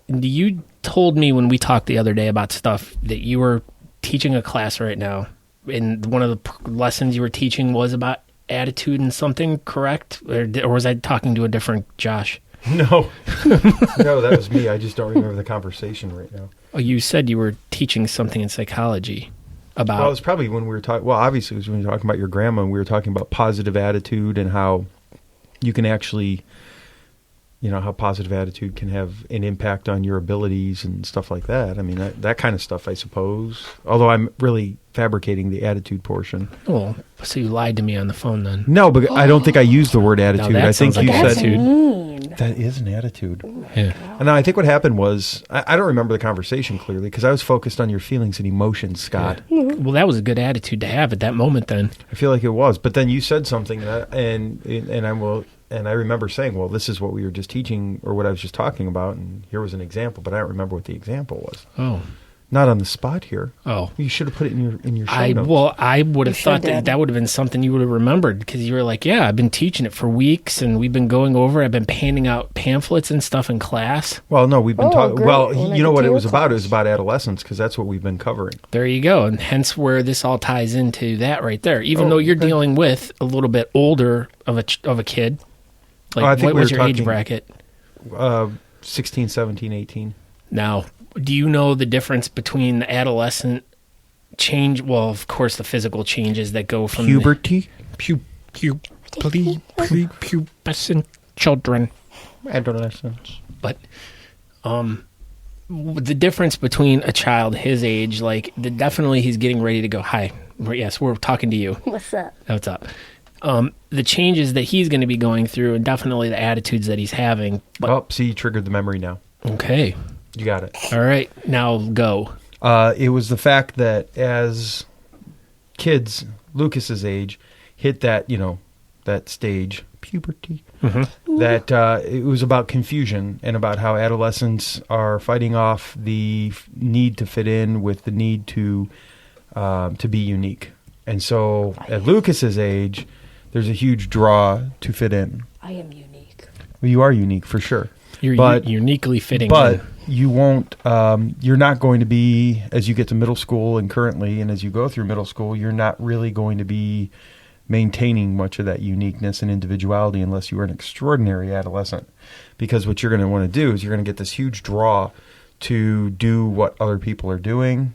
You told me when we talked the other day about stuff that you were teaching a class right now, and one of the lessons you were teaching was about attitude and something, correct? Or was I talking to a different Josh? No. No, that was me. I just don't remember the conversation right now. Oh, you said you were teaching something in psychology about... Well, it was probably when we were talking... Well, obviously, it was when we were talking about your grandma, and we were talking about positive attitude and how you can actually... You know, how positive attitude can have an impact on your abilities and stuff like that. I mean, that kind of stuff, I suppose. Although I'm really fabricating the attitude portion. Oh, so you lied to me on the phone then. No, but I don't think I used the word attitude. that I think sounds you like that's said... attitude. mean. That is an attitude. Yeah. And I think what happened was... I don't remember the conversation clearly because I was focused on your feelings and emotions, Scott. Well, that was a good attitude to have at that moment then. I feel like it was. But then you said something, and I remember saying, well, this is what we were just teaching or what I was just talking about, and here was an example, but I don't remember what the example was. Oh. Not on the spot here. Oh. You should have put it in your show notes. Well, I would have You thought should have. that would have been something you would have remembered because you were like, yeah, I've been teaching it for weeks and we've been going over it. I've been handing out pamphlets and stuff in class. Well, no, we've been Oh, talking. great. Well, When I you know get what to it your was about? It class. was about adolescence because that's what we've been covering. There you go. And hence where this all ties into that right there. Even Oh, though you're okay. dealing with a little bit older of a kid. Like, I think what we was were your age talking- bracket? 16, 17, 18. Now, do you know the difference between the adolescent change? Well, of course, the physical changes that go from Puberty? pubescent children. Adolescence. But the difference between a child his age, like definitely he's getting ready to go. Hi, yes, we're talking to you. What's up? What's up? The changes that he's going to be going through, and definitely the attitudes that he's having. But, Oh, see, you triggered the memory now. okay, You got it. all right, now go. It was the fact that as kids, Lucas's age, hit that, that stage, puberty, that it was about confusion and about how adolescents are fighting off the need to fit in with the need to be unique. And so at Lucas's age, there's a huge draw to fit in. I am unique. Well, you are unique for sure. You're But- uniquely fitting But in. you won't, you're not going to be, as you get to middle school and currently, and as you go through middle school, you're not really going to be maintaining much of that uniqueness and individuality unless you are an extraordinary adolescent. Because what you're going to want to do is you're going to get this huge draw to do what other people are doing,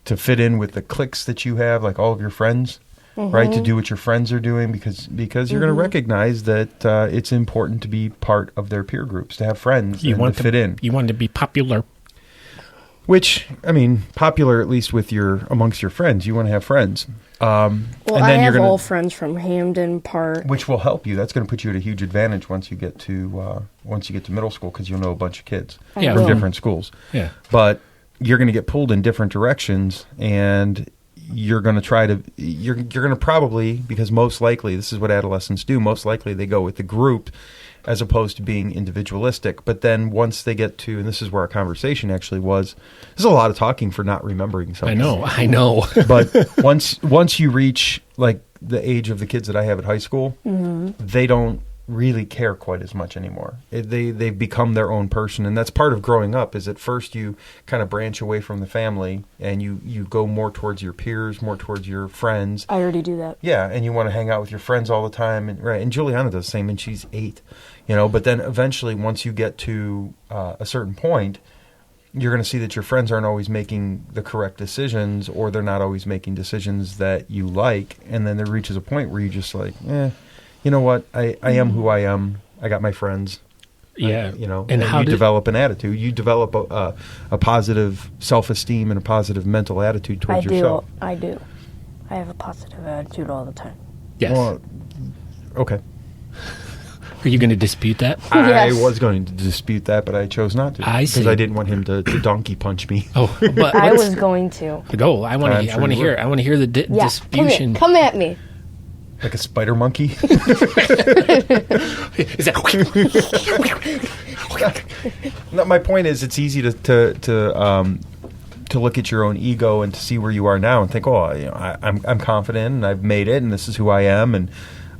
to fit in with the cliques that you have, like all of your friends. Right, to do what your friends are doing because you're going to recognize that it's important to be part of their peer groups, to have friends, and to fit in. You want to be popular. Which, I mean, popular at least amongst your friends. You want to have friends. Well, and I then have you're all gonna, friends from Hamden Park. which will help you. That's going to put you at a huge advantage once you get to middle school because you'll know a bunch of kids Yeah, from will. different schools. Yeah. But you're going to get pulled in different directions, and you're going to you're going to probably, because most likely, this is what adolescents do, most likely they go with the group as opposed to being individualistic. But then once they get to, and this is where our conversation actually was, there's a lot of talking for not remembering something. I know. But once you reach like the age of the kids that I have at high school, they don't really care quite as much anymore. They've become their own person, and that's part of growing up. Is at first you kind of branch away from the family, and you go more towards your peers, more towards your friends. I already do that. Yeah, and you want to hang out with your friends all the time, and right. And Juliana does the same, and she's 8, But then eventually, once you get to a certain point, you're going to see that your friends aren't always making the correct decisions, or they're not always making decisions that you like. And then there reaches a point where you just like, you know what? I am who I am. I got my friends. Yeah. And how you develop an attitude. You develop a positive self-esteem and a positive mental attitude towards yourself. I do. I have a positive attitude all the time. Yes. Well, okay. Are you going to dispute that? I Yes. was going to dispute that, but I chose not to. I see. Because I didn't want him to donkey punch me. Oh, but I was going to. go. I want I'm to. sure I want to you hear. will. I want to hear the Yeah, disputation. come at me. Like a spider monkey. Is that? No, my point is, it's easy to look at your own ego and to see where you are now and think, I'm confident and I've made it and this is who I am,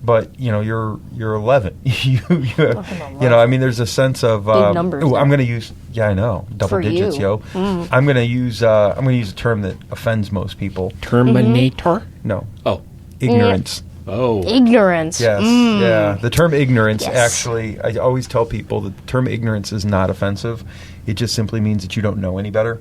but you're 11. I mean, there's a sense of Big numbers. I'm going to use I know double For digits, you. I'm going to use a term that offends most people. Terminator. No, Oh. ignorance. Oh. Ignorance. Yes, yeah. The term ignorance, Yes. actually, I always tell people that the term ignorance is not offensive. It just simply means that you don't know any better.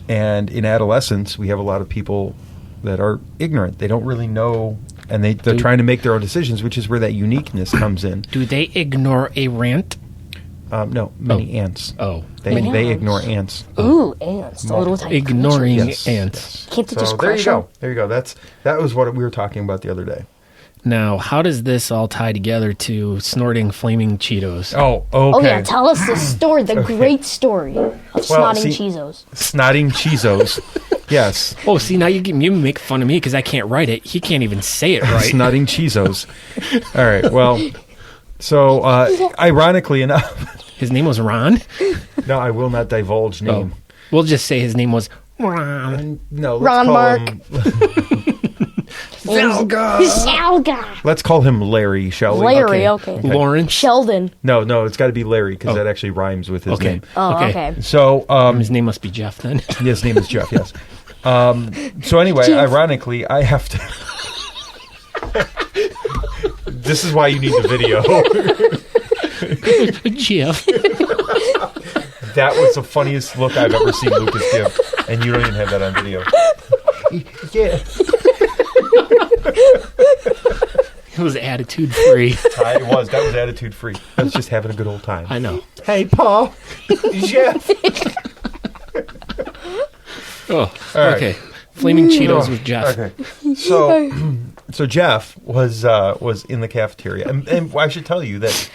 And in adolescence, we have a lot of people that are ignorant. They don't really know, and they're trying to make their own decisions, which is where that uniqueness comes in. Do they ignore a rant? No, many ants. Oh. They ignore ants. Ooh, ants. The little tiny Ignoring creatures. ants. Can't they So just there you crush go. them? There you go. That was what we were talking about the other day. Now, how does this all tie together to snorting flaming Cheetos? Oh, okay. Oh, yeah. Tell us the story, the great story of snotting Cheezos. Snotting Cheezos. Yes. Oh, see, now you make fun of me because I can't write it. He can't even say it right. Snotting Cheezos. All right. Well, so ironically enough, His name was Ron? no, I will not divulge name. Oh. We'll just say his name was Ron. No, let's Ron call Mark. him. Salga. Let's call him Larry, shall we? Larry, okay. Lawrence. Oh, Sheldon. No, it's got to be Larry because that actually rhymes with his Okay. name. Oh, okay. So, His name must be Jeff then. his name is Jeff. Yes. So anyway, Jeff. ironically, I have to. This is why you need the video. Jeff. That was the funniest look I've ever seen Lucas give, and you don't even have that on video. Yeah. It was attitude free. That was attitude free. I was just having a good old time. I know. Hey, Paul. Jeff. Oh, right. okay. Flaming Cheetos with Jeff. Okay. So Jeff was in the cafeteria, and I should tell you that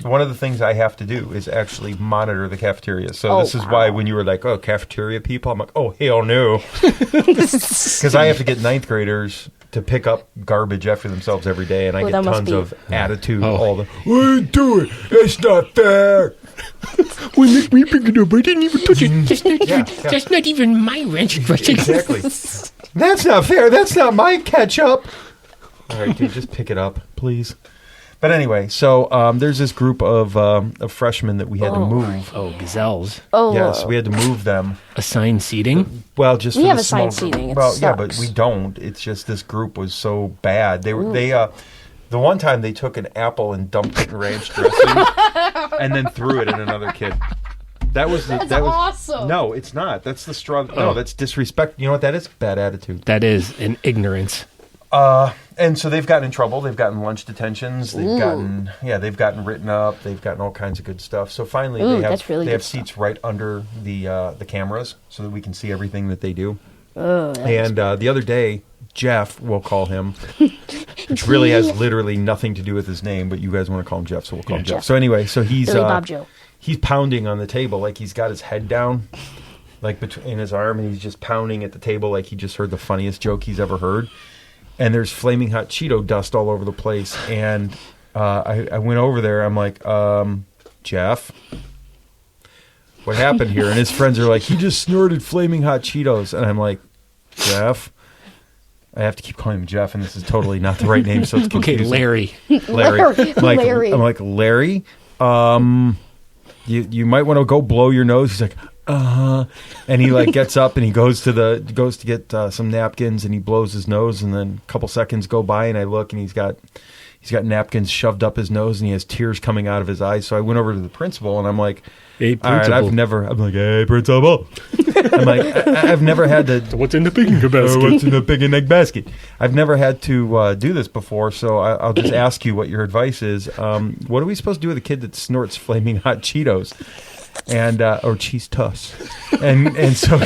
one of the things I have to do is actually monitor the cafeteria. So this is why when you were like, "Oh, cafeteria people," I'm like, "Oh, hell no," because I have to get ninth graders to pick up garbage after themselves every day, and I get tons of attitude. All the "I do it. It's not fair." We make me pick it up. I didn't even touch it. That's not even my ranch dressing. Exactly. That's not fair. That's not my ketchup. All right, dude, just pick it up, please. But anyway, so there's this group of freshmen that we had to move. Oh, gazelles. Oh, Yes, we had to move them. Assigned seating. Well, just We for have the assigned small seating. It Well, yeah, but sucks. we don't. It's just this group was so bad. The one time they took an apple and dumped it in ranch dressing, and then threw it at another kid. That's awesome. No, it's not. That's the straw. No, that's disrespect. You know what that is? Bad attitude. That is an ignorance. And so they've gotten in trouble. They've gotten lunch detentions. They've gotten written up. They've gotten all kinds of good stuff. So finally, they have seats right under the cameras so that we can see everything that they do. And the other day, Jeff, we'll call him, which really has literally nothing to do with his name, but you guys want to call him Jeff, so we'll call him Jeff. So anyway, so he's Bob Joe. He's pounding on the table like he's got his head down, like in his arm, and he's just pounding at the table like he just heard the funniest joke he's ever heard. And there's flaming hot Cheeto dust all over the place. And I went over there. I'm like, Jeff, what happened here? And his friends are like, he just snorted flaming hot Cheetos. And I'm like, Jeff. I have to keep calling him Jeff, and this is totally not the right name, so it's confusing. Okay, Larry. Larry. I'm like, Larry, you might want to go blow your nose. He's like, And he like gets up and he goes to get some napkins and he blows his nose, and then a couple seconds go by and I look and he's got napkins shoved up his nose and he has tears coming out of his eyes. So I went over to the principal and I'm like, hey, all right, hey, principal. I'm like, I've never had to. What's in the picnic basket? What's in the picnic basket? I've never had to do this before, so I'll just ask you what your advice is. What are we supposed to do with a kid that snorts flaming hot Cheetos and or cheese toast? And so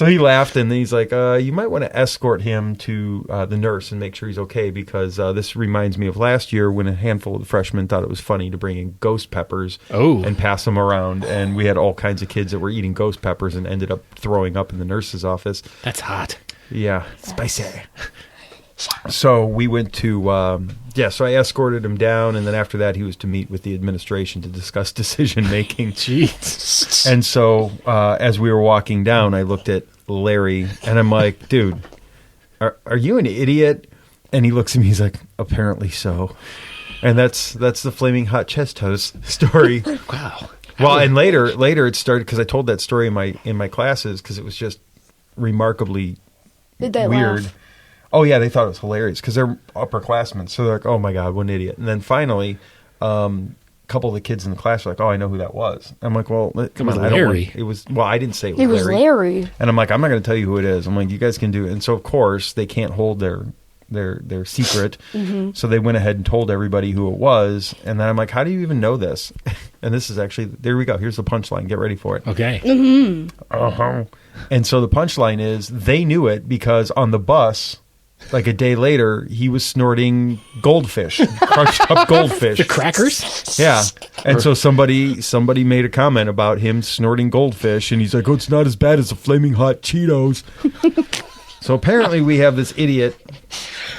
he laughed, and then he's like, you might want to escort him to the nurse and make sure he's okay, because this reminds me of last year when a handful of the freshmen thought it was funny to bring in ghost peppers and pass them around. And we had all kinds of kids that were eating ghost peppers and ended up throwing up in the nurse's office. That's hot. Yeah, spicy. So we went to, so I escorted him down, and then after that he was to meet with the administration to discuss decision-making. Jeez. And so as we were walking down, I looked at Larry, and I'm like, dude, are you an idiot? And he looks at me, he's like, apparently so. And that's the flaming hot chest toast story. Wow. Well, and later it started, because I told that story in my classes, because it was just remarkably Did they weird. laugh? Oh, yeah, they thought it was hilarious because they're upperclassmen. So they're like, oh, my God, what an idiot. And then finally, a couple of the kids in the class were like, oh, I know who that was. I'm like, well, come on. Larry. I didn't say it was Larry. It was Larry. And I'm like, I'm not going to tell you who it is. I'm like, you guys can do it. And so, of course, they can't hold their secret. Mm-hmm. So they went ahead and told everybody who it was. And then I'm like, how do you even know this? And this is actually, there we go. Here's the punchline. Get ready for it. Okay. Mm-hmm. Uh-huh. And so the punchline is they knew it because on the bus, like a day later, he was snorting goldfish, crushed up goldfish. The crackers? Yeah. And so somebody made a comment about him snorting goldfish, and he's like, oh, it's not as bad as the flaming hot Cheetos. So apparently we have this idiot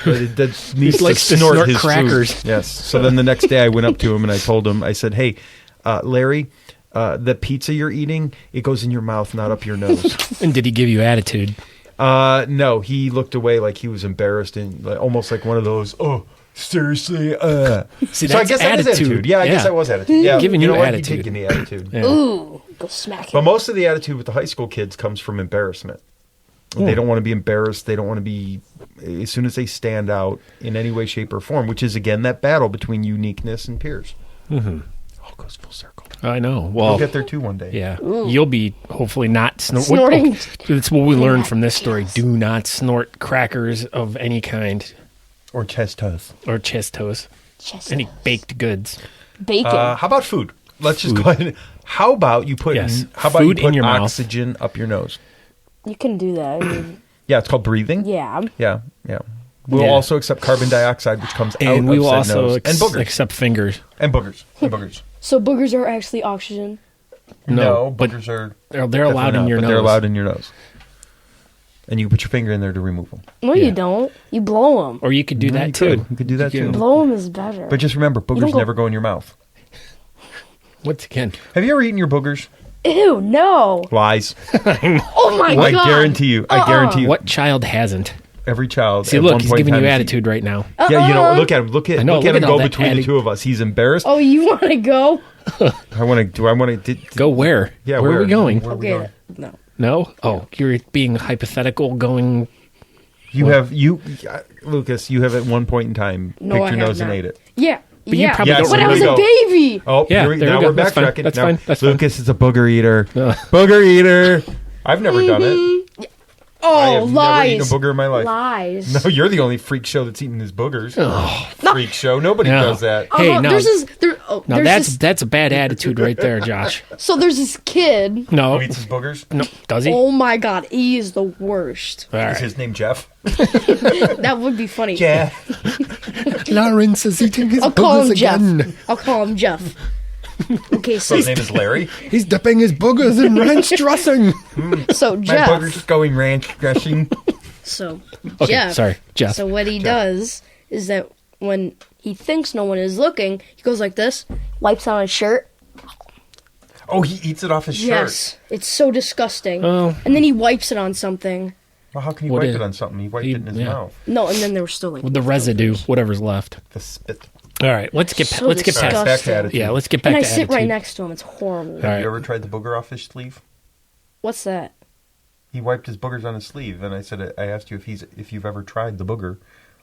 that needs to snort his crackers. Food. Yes. So then the next day I went up to him and I told him, I said, hey, Larry, the pizza you're eating, it goes in your mouth, not up your nose. And did he give you attitude? No, he looked away like he was embarrassed and almost like one of those, oh, seriously? See, so I guess that is attitude. Yeah, I guess that was attitude. Yeah, giving you what? attitude. He did give me attitude. Yeah. Ooh, go smack him. But most of the attitude with the high school kids comes from embarrassment. They don't want to be embarrassed. They don't want to be, as soon as they stand out in any way, shape, or form, which is, again, that battle between uniqueness and peers. Mm-hmm. All goes full circle. I know. Well, We'll get there, too, one day. Yeah. Ooh. You'll be hopefully not Snorting. That's what we learned from this story. Do not snort crackers of any kind. Or chest toast. Or chest toast. Any baked goods. Bacon. How about food? Let's just go ahead. How about you put, food in your mouth. Oxygen up your nose? You can do that. I mean, Yeah, it's called breathing. yeah. Yeah. We'll also accept carbon dioxide, which comes out of And we will said also nose. And boogers. accept fingers. And boogers. So boogers are actually oxygen. No, but boogers are they're allowed in your nose. They're allowed in your nose. And you can put your finger in there to remove them. No, Yeah. you don't. You blow them. Or you could do that you too. You could do that too. Blow them is better. But just remember, boogers don't go- never go in your mouth. Once again, Have you ever eaten your boogers? Ew, no. Lies. Oh my I god. guarantee you. what child hasn't? Every child. See, at look, one he's point in giving you time, attitude right now. Yeah, you know, look at him. Look at I know, look at him look at all go that between the two of us. He's embarrassed. Oh, you want to go? I want to. Go where? Yeah, where are we going? Where are we Okay. going? No. No? Oh, you're being hypothetical going... Lucas, you have at one point in time No, picked I your have nose and not. ate it. Yeah. But you yeah. probably Yes, don't When I here was we a go. baby. Oh, Yeah, now there we go. we're That's fine. backtracking. That's Now, fine. That's fine. Lucas is a booger eater. Booger eater. I've never done it. I Oh, have lies. never eaten a booger in my life. Lies. No, you're the only freak show that's eating his boogers. Freak show. Nobody No. does that. Hey, no. There's this, No, there's that's a bad attitude right there, Josh. so there's this kid. No. Who eats his boogers? No. Does he? Oh my god, he is the worst. All Is right. his name Jeff? That would be funny. Jeff. Lawrence is eating his I'll call him boogers again. Jeff. I'll call him Jeff. Okay, So so his name is Larry. He's dipping his boogers in ranch dressing. so My Jeff. booger's going ranch dressing. So Okay, Jeff. sorry, Jeff. So what he does is that when he thinks no one is looking, he goes like this, wipes on his shirt. Oh, he eats it off his shirt. Yes, it's so disgusting. Oh. And then he wipes it on something. Well, how can he What wipe is- it on something? He wiped he- it in his yeah. mouth. No, and then there was still like The residue, whatever's left. The spit. All right, let's get So let's get past. disgusting. Back to attitude. Yeah, let's get back And I to sit attitude. right next to him. It's horrible. All Have right. you ever tried the booger off his sleeve? What's that? He wiped his boogers on his sleeve, and I asked you if you've ever tried the booger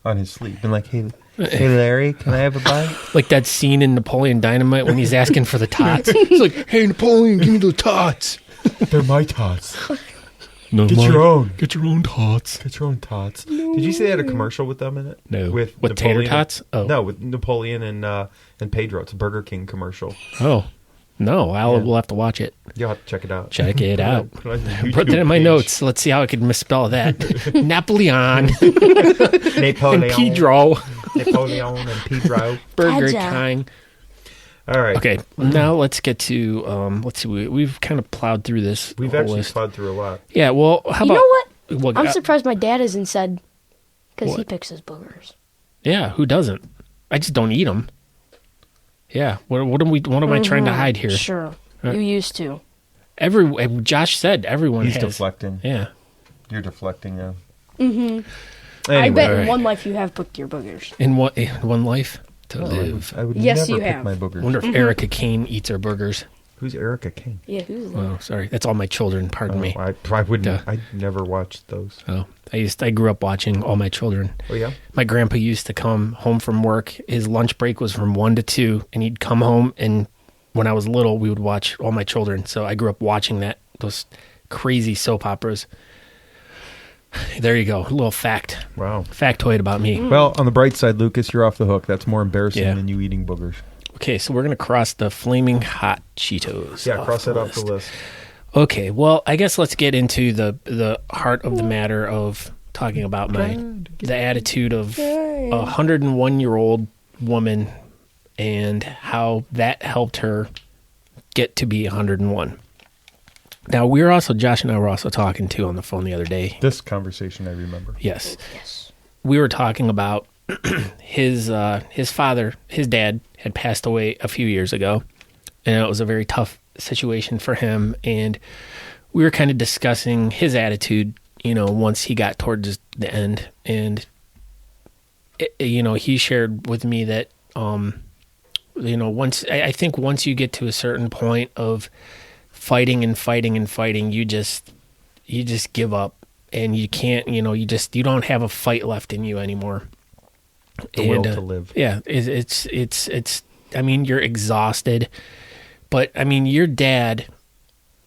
on his sleeve. Been like, hey Larry, can I have a bite? Like that scene in Napoleon Dynamite when he's asking for the tots. He's like, "Hey Napoleon, give me the tots." They're my tots. No, Get your own. Get your own tots. Get your own tots. Did you say they had a commercial with them in it? No. With What, tater Napoleon? tots? Oh. No, with Napoleon and Pedro. It's a Burger King commercial. Oh, no. We'll have to watch it. You'll have to check it out. Check it out. Put it on the Put that YouTube in my page. notes. Let's see how I can misspell that. Napoleon Napoleon. and Pedro. Napoleon and Pedro. Burger Pedro. King. All right. Okay, now let's get to let's see. We've kind of plowed through this. We've whole actually list. plowed through a lot. Yeah. Well, how You about know what? Well, I'm surprised my dad hasn't said because he What? picks his boogers. yeah. Who doesn't? I just don't eat them. Yeah. What am I trying to hide here? Sure, you used to. Josh said everyone He's has. deflecting. Yeah. You're deflecting now. I Anyway, bet Alright. in one life you have picked your boogers. In one life to live. I would Yes, never you pick have. my boogers. Wonder if Erica Kane eats her burgers. Who's Erica King? Yeah, who's that? Oh, sorry. That's all my children. Pardon me. I wouldn't. Duh. I never watched those. Oh, I grew up watching All My Children. Oh yeah. My grandpa used to come home from work. His lunch break was from 1 to 2, and he'd come home, and when I was little, we would watch All My Children. So I grew up watching those crazy soap operas. There you go. A little Wow. factoid about me. Well, on the bright side, Lucas, you're off the hook. That's more embarrassing Yeah. than you eating boogers. Okay, so we're going to cross the flaming hot Cheetos. Yeah, cross that off the list. Okay, well, I guess let's get into the heart of the matter of talking about the attitude of a 101-year-old woman and how that helped her get to be 101. Now, Josh and I were also talking too on the phone the other day. This conversation I remember. Yes. Yes. We were talking about his dad had passed away a few years ago, and it was a very tough situation for him. And we were kind of discussing his attitude, once he got towards the end. And, he shared with me that, once you get to a certain point of fighting, you just give up, and you can't, you don't have a fight left in you anymore. The will to live. Yeah, it's. I mean, you're exhausted, but I mean, your dad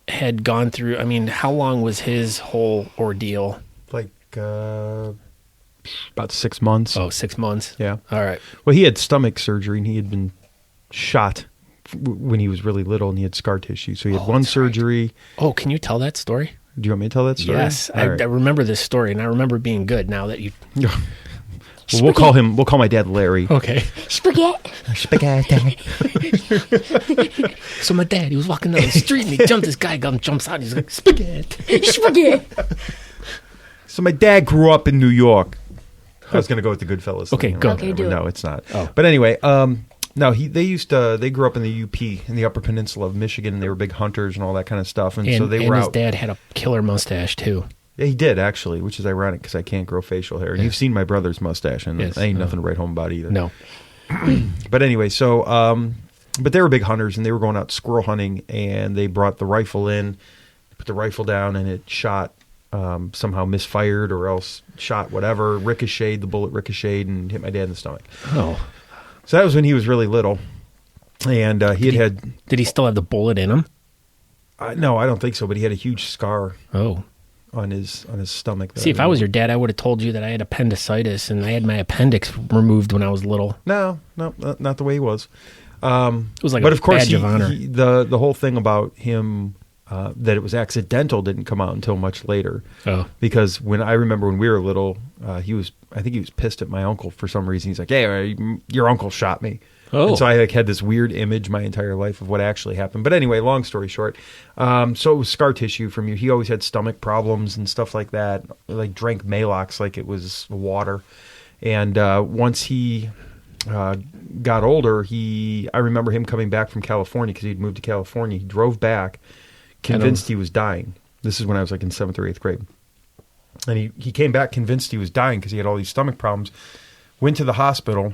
had gone through. I mean, how long was his whole ordeal? Like about 6 months. Oh, 6 months. Yeah. All right. Well, he had stomach surgery, and he had been shot when he was really little, and he had scar tissue. So he had one that's right. surgery. Oh, can you tell that story? Do you want me to tell that story? Yes, All I right. remember this story, and I remember being good. Now that you. Well, we'll call my dad Larry. Okay. Spaghetti. Spaghetti. So my dad, he was walking down the street, and he jumped. This guy jumps out, and he's like, spaghetti. Spaghetti. So my dad grew up in New York. I was going to go with the Goodfellas. Okay, thing. go. Okay, do it. No, it's not. Oh. But anyway, no, they grew up in the UP, in the Upper Peninsula of Michigan, and they were big hunters and all that kind of stuff. And so they and were his out. dad had a killer mustache too. Yeah, he did, actually, which is ironic because I can't grow facial hair. And you've seen my brother's mustache, and Yes. I ain't nothing to write home about either. No. But anyway, so, but they were big hunters, and they were going out squirrel hunting, and they brought the rifle in, put the rifle down, and it shot, somehow misfired or else shot whatever, ricocheted, the bullet ricocheted and hit my dad in the stomach. Oh. So that was when he was really little. And he had Did he still have the bullet in him? no, I don't think so, but he had a huge scar Oh. on his stomach. See, if I was your dad, I would have told you that I had appendicitis and I had my appendix removed when I was little. No, not the way he was. It was like But a of course, badge of honor. the whole thing about him that it was accidental didn't come out until much later. Oh. Because I remember when we were little, I think he was pissed at my uncle for some reason. He's like, "Hey, your uncle shot me." Oh. And so I had this weird image my entire life of what actually happened. But anyway, long story short, so it was scar tissue from you. He always had stomach problems and stuff like that. Like drank Maalox like it was water. And once he got older, I remember him coming back from California because he'd moved to California. He drove back, convinced he was dying. This is when I was like in 7th or 8th grade. And he came back convinced he was dying because he had all these stomach problems. Went to the hospital.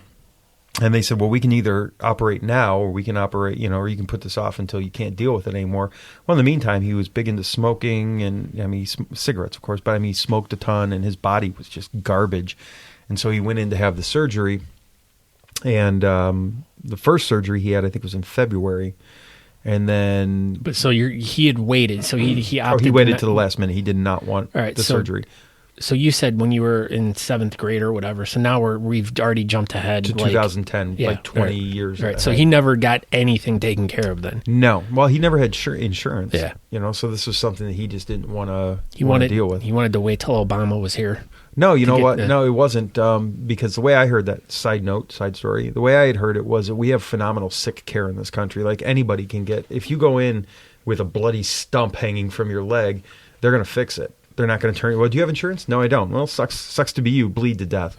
And they said, well, we can either operate now or we can operate, or you can put this off until you can't deal with it anymore. Well, in the meantime, he was big into smoking and, cigarettes, of course, but he smoked a ton and his body was just garbage. And so he went in to have the surgery. And the first surgery he had, I think, was in February. And then... But so he had waited. So he opted... he waited to the last minute. He did not want the surgery. So you said when you were in 7th grade or whatever. So now we've already jumped ahead to 2010, 20 years. Right. So he never got anything taken care of then. No. Well, he never had insurance. Yeah. So this was something that he just didn't want to deal with. He wanted to wait till Obama was here. No, you know what? No, it wasn't. Because the way I heard that, side story, the way I had heard it was that we have phenomenal sick care in this country. Like anybody can get, if you go in with a bloody stump hanging from your leg, they're going to fix it. They're not going to turn. Well, do you have insurance? No, I don't. Well, sucks to be you. Bleed to death.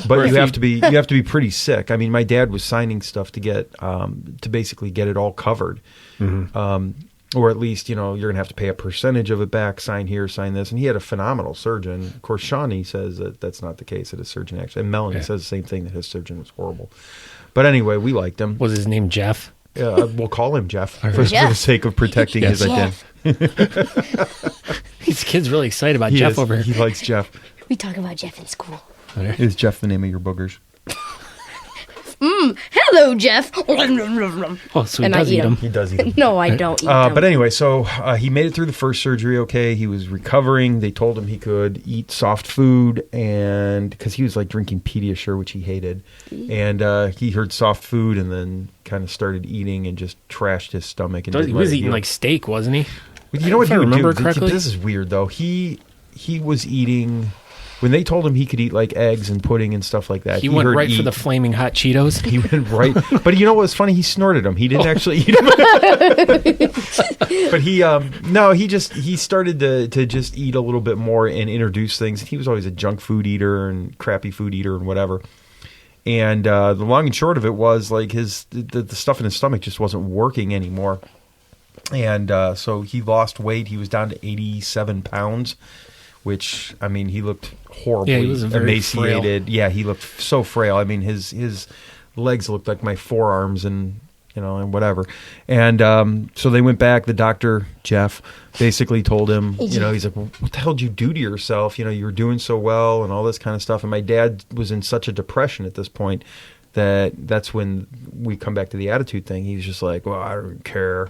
But you have to be pretty sick. I mean, my dad was signing stuff to get to basically get it all covered, or at least you're going to have to pay a percentage of it back. Sign here, sign this. And he had a phenomenal surgeon. Of course, Shawnee says that that's not the case. That his surgeon actually, and Melanie says the same thing, that his surgeon was horrible. But anyway, we liked him. Was his name Jeff? We'll call him Jeff for the sake of protecting his identity. These kids really excited about Jeff over here. He likes Jeff. We talk about Jeff in school. Is Jeff the name of your boogers? Hello, Jeff. Oh, so he does eat them. He does eat them. No, I don't eat them. But anyway, so he made it through the first surgery okay. He was recovering. They told him he could eat soft food, and because he was like drinking Pediasure, which he hated. And he heard soft food and then kind of started eating and just trashed his stomach. And he was eating like steak, wasn't he? You know what he would remember do? Correctly? This is weird, though. He was eating... When they told him he could eat like eggs and pudding and stuff like that, he went right for the flaming hot Cheetos. He went right, but you know what was funny? He snorted them. He didn't actually eat them. But he started to just eat a little bit more and introduce things. He was always a junk food eater and crappy food eater and whatever. And the long and short of it was like the stuff in his stomach just wasn't working anymore. And so he lost weight. He was down to 87 pounds. Which, I mean, he looked horribly he was very emaciated. frail. Yeah, he looked so frail. I mean, his legs looked like my forearms and whatever. And so they went back. The doctor, Jeff, basically told him, he's like, well, what the hell did you do to yourself? You were doing so well and all this kind of stuff. And my dad was in such a depression at this point that's when we come back to the attitude thing. He was just like, well, I don't care.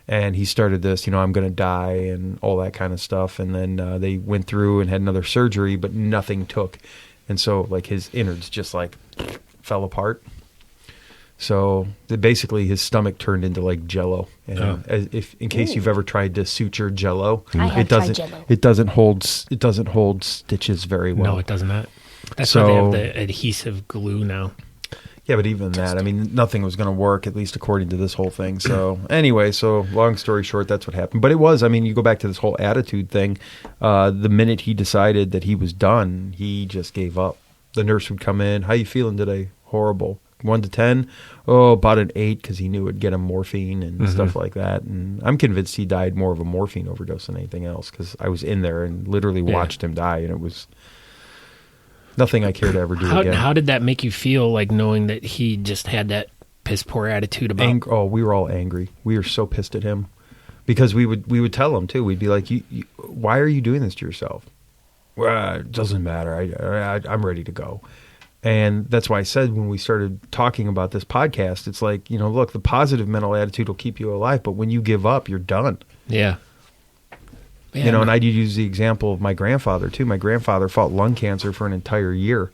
And he started this, I'm going to die and all that kind of stuff. And then they went through and had another surgery, but nothing took. And so like his innards just like fell apart. So basically his stomach turned into like Jell-O. And in case you've ever tried to suture Jell-O, it doesn't hold stitches very well. No, it does not. That's why they have the adhesive glue now. Yeah, but even that, I mean, nothing was going to work, at least according to this whole thing. So anyway, long story short, that's what happened. But it was, I mean, you go back to this whole attitude thing. The minute he decided that he was done, he just gave up. The nurse would come in. How you feeling today? Horrible. 1 to 10? Oh, about an 8, because he knew it would get him morphine and stuff like that. And I'm convinced he died more of a morphine overdose than anything else, because I was in there and literally watched him die, and it was... nothing I care to ever do again. How did that make you feel, like knowing that he just had that piss poor attitude about? We were all angry. We were so pissed at him because we would tell him too. We'd be like, "Why are you doing this to yourself?" Well, it doesn't matter. I'm ready to go. And that's why I said when we started talking about this podcast, it's like, look, the positive mental attitude will keep you alive, but when you give up, you're done. Yeah. And I'd use the example of my grandfather, too. My grandfather fought lung cancer for an entire year.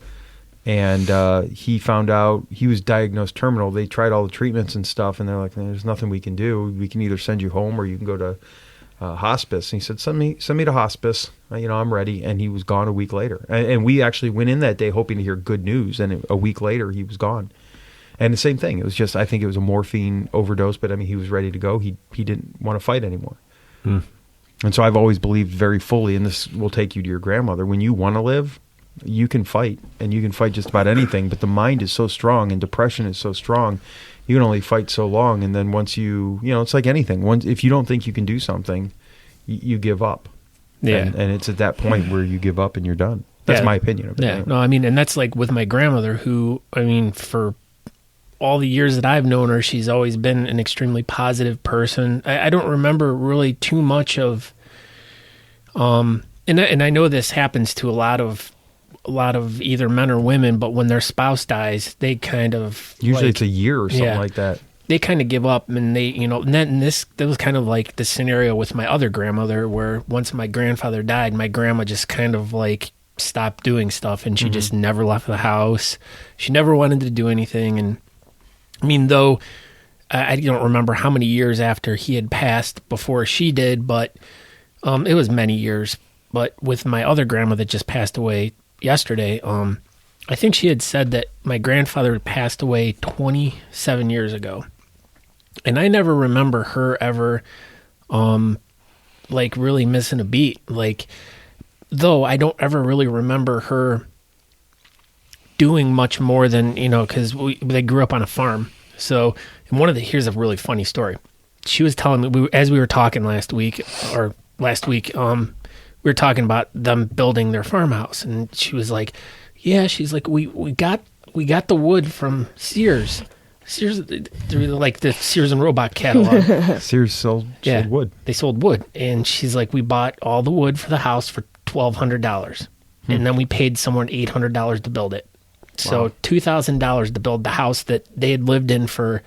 And he found out he was diagnosed terminal. They tried all the treatments and stuff, and they're like, there's nothing we can do. We can either send you home or you can go to hospice. And he said, send me to hospice. I'm ready. And he was gone a week later. And we actually went in that day hoping to hear good news. And a week later, he was gone. And the same thing. It was just, I think it was a morphine overdose, but I mean, he was ready to go. He didn't want to fight anymore. And so I've always believed very fully, and this will take you to your grandmother, when you want to live, you can fight, and you can fight just about anything, but the mind is so strong and depression is so strong, you can only fight so long, and then once it's like anything. If you don't think you can do something, you give up. Yeah. And it's at that point where you give up and you're done. That's my opinion of it. Yeah. Anyway. No, I mean, and that's like with my grandmother who, I mean, for all the years that I've known her, she's always been an extremely positive person. I don't remember really too much of, and I know this happens to a lot of either men or women, but when their spouse dies, they kind of usually it's a year or something like that. They kind of give up, and they, and then that was kind of like the scenario with my other grandmother, where once my grandfather died, my grandma just kind of like stopped doing stuff, and she just never left the house. She never wanted to do anything. And I mean, though I don't remember how many years after he had passed before she did, but it was many years. But with my other grandma that just passed away yesterday, I think she had said that my grandfather had passed away 27 years ago. And I never remember her ever, like, really missing a beat. Like, though I don't ever really remember her doing much more than, because they grew up on a farm. So, and here's a really funny story. She was telling me, as we were talking last week, we were talking about them building their farmhouse. And she was like, yeah, she's like, we got the wood from Sears. Sears, like the Sears and Roebuck catalog. Sears sold wood. They sold wood. And she's like, we bought all the wood for the house for $1,200. And then we paid someone $800 to build it. So $2,000 to build the house that they had lived in for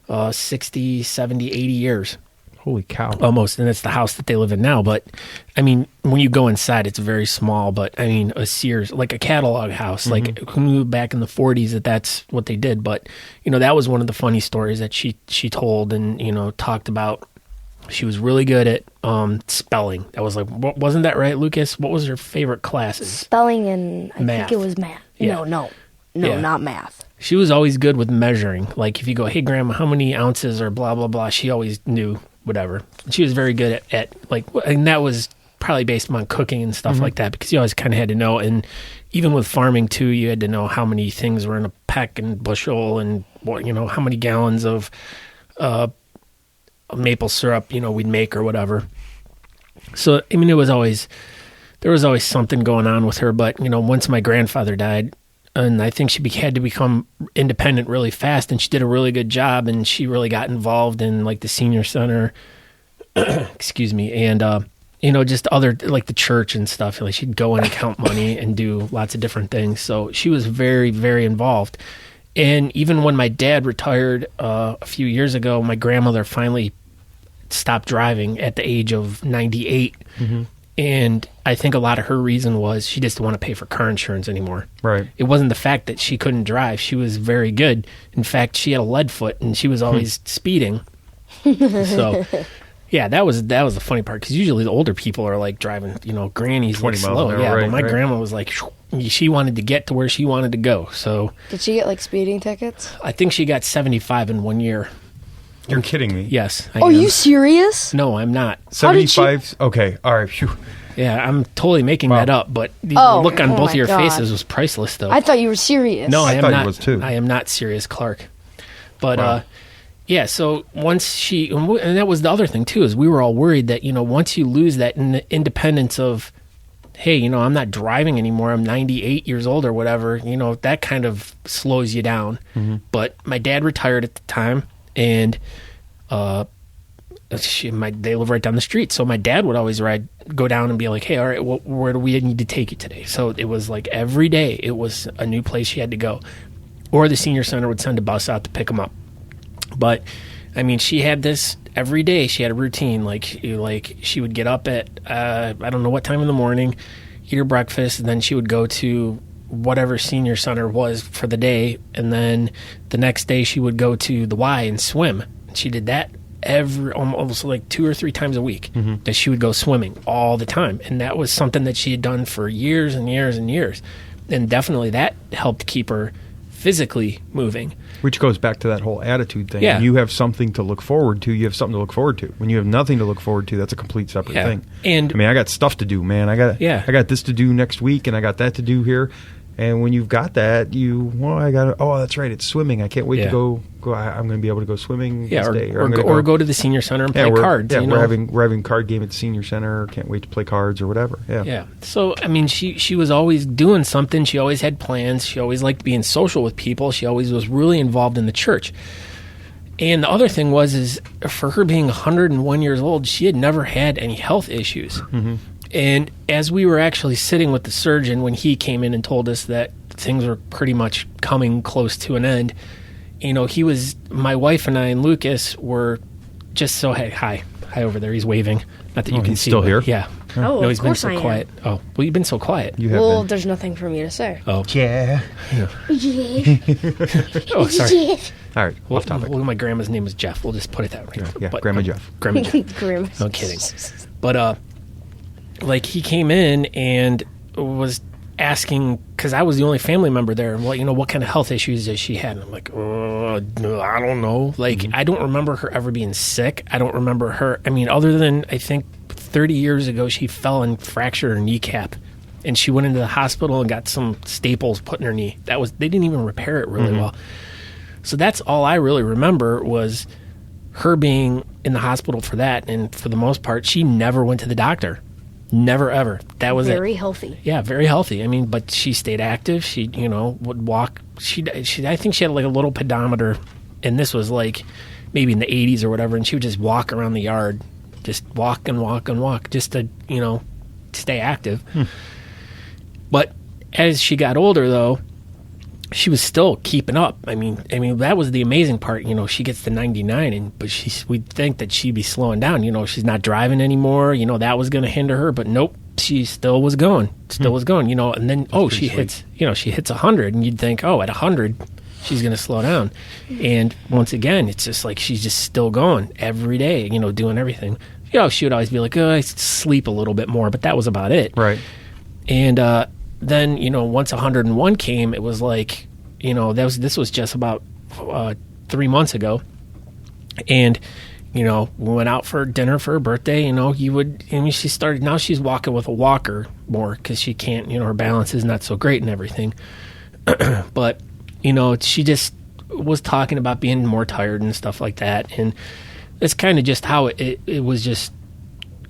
60, 70, 80 years. Holy cow. Almost. And it's the house that they live in now. But, I mean, when you go inside, it's very small. But, I mean, a Sears, like a catalog house, like who knew back in the 40s that's what they did. But, that was one of the funny stories that she told and, talked about. She was really good at spelling. I was like, wasn't that right, Lucas? What was her favorite classes? Spelling and I math. think it was math. Yeah. No, not math. She was always good with measuring. Like if you go, hey, Grandma, how many ounces or blah, blah, blah, she always knew whatever. She was very good at and that was probably based on cooking and stuff like that, because you always kind of had to know. And even with farming too, you had to know how many things were in a peck and bushel and how many gallons of maple syrup, we'd make or whatever. So, I mean, there was always something going on with her. But, once my grandfather died, and I think she had to become independent really fast, and she did a really good job, and she really got involved in like the senior center, excuse me, and, just other, like the church and stuff. Like she'd go in and count money and do lots of different things. So she was very, very involved. And even when my dad retired a few years ago, my grandmother finally stopped driving at the age of 98. And I think a lot of her reason was she just didn't want to pay for car insurance anymore. Right. It wasn't the fact that she couldn't drive. She was very good. In fact, she had a lead foot, and she was always speeding. So, yeah, that was the funny part, because usually the older people are like driving, grannies 20 like miles slow. an hour, Yeah, right, but my right. grandma was like, she wanted to get to where she wanted to go. So Did she get like speeding tickets? I think she got 75 in 1 year. You're kidding me. Yes. I Oh, am. you serious? No, I'm not. How did she- 75? Okay. All right. Phew. Yeah, I'm totally making that up, but the Oh, look on oh both my of your God. faces was priceless, though. I thought you were serious. No, I am thought you not. was too. I am not serious, Clark. But Wow. yeah. So once and that was the other thing too, is we were all worried that once you lose that independence of, hey, I'm not driving anymore. I'm 98 years old or whatever. That kind of slows you down. But my dad retired at the time, and they live right down the street. So my dad would always go down and be like, hey, all right, where do we need to take you today? So it was like every day it was a new place she had to go. Or the senior center would send a bus out to pick them up. But, I mean, she had this every day. She had a routine. Like she would get up at, I don't know what time in the morning, eat her breakfast, and then she would go to whatever senior center was for the day. And then the next day she would go to the Y and swim. She did that almost like 2 or 3 times a week, that she would go swimming all the time. And that was something that she had done for years and years and years. And definitely that helped keep her physically moving. Which goes back to that whole attitude thing. Yeah. When you have something to look forward to, you have something to look forward to. When you have nothing to look forward to, that's a complete separate thing. And I mean, I got stuff to do, man. I got this to do next week, and I got that to do here. And when you've got that, that's right, it's swimming. I can't wait to go. I'm going to be able to go swimming this day. Or go to the senior center and play cards. Yeah, we're having card game at the senior center. Can't wait to play cards or whatever. Yeah. Yeah. So, I mean, she was always doing something. She always had plans. She always liked being social with people. She always was really involved in the church. And the other thing is for her being 101 years old, she had never had any health issues. Mm-hmm. And as we were actually sitting with the surgeon when he came in and told us that things were pretty much coming close to an end, my wife and I and Lucas were just so, hi over there. He's waving. Not that you can he's see. Still here? Yeah. Oh, no, he's of been course so I am. quiet. Oh, well, you've been so quiet. Well, there's nothing for me to say. Oh. Yeah. Oh, sorry. All right, off topic. Well, my grandma's name was Jeff. We'll just put it that way. Yeah, Grandma Jeff. Grandma Jeff. Grandma. No kidding. But, he came in and was asking, because I was the only family member there, what kind of health issues does she have? And I'm like, I don't know. I don't remember her ever being sick. I don't remember her. I mean, other than I think 30 years ago, she fell and fractured her kneecap. And she went into the hospital and got some staples put in her knee. They didn't even repair it really well. So that's all I really remember was her being in the hospital for that. And for the most part, she never went to the doctor. Never, ever. That was very healthy. Yeah, very healthy. I mean, but she stayed active. She, would walk. I think she had like a little pedometer, and this was like maybe in the 80s or whatever, and she would just walk around the yard, just walk and walk and walk, just to, stay active. But as she got older, though, she was still keeping up. I mean, that was the amazing part. She gets to 99, but we'd think that she'd be slowing down. She's not driving anymore. That was going to hinder her, but nope, she still was going. And then she hits 100, and you'd think, at 100, she's going to slow down. And once again, it's just like she's just still going every day. Doing everything. She would always be like, I sleep a little bit more, but that was about it. Right. And then, once 101 came, it was like, this was just about 3 months ago. And, we went out for dinner for her birthday. Now she's walking with a walker more because she can't, her balance is not so great and everything. But, she just was talking about being more tired and stuff like that. And it's kind of just how it was just.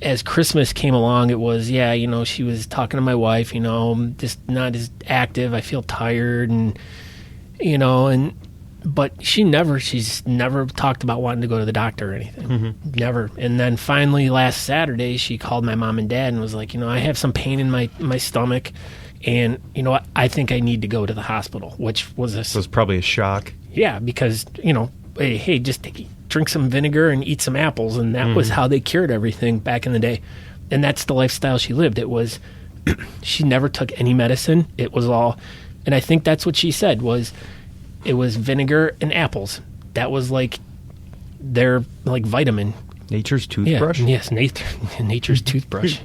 As Christmas came along, it was, she was talking to my wife, just not as active. I feel tired but she's never talked about wanting to go to the doctor or anything. Mm-hmm. Never. And then finally last Saturday, she called my mom and dad and was like, I have some pain in my stomach and, I think I need to go to the hospital, which was probably a shock. Yeah, because, hey, just drink some vinegar and eat some apples, and that was how they cured everything back in the day. And that's the lifestyle she lived. It was, she never took any medicine. It was all, and I think that's what she said it was vinegar and apples. That was like their vitamin. Nature's toothbrush? Yeah, yes, nature's toothbrush.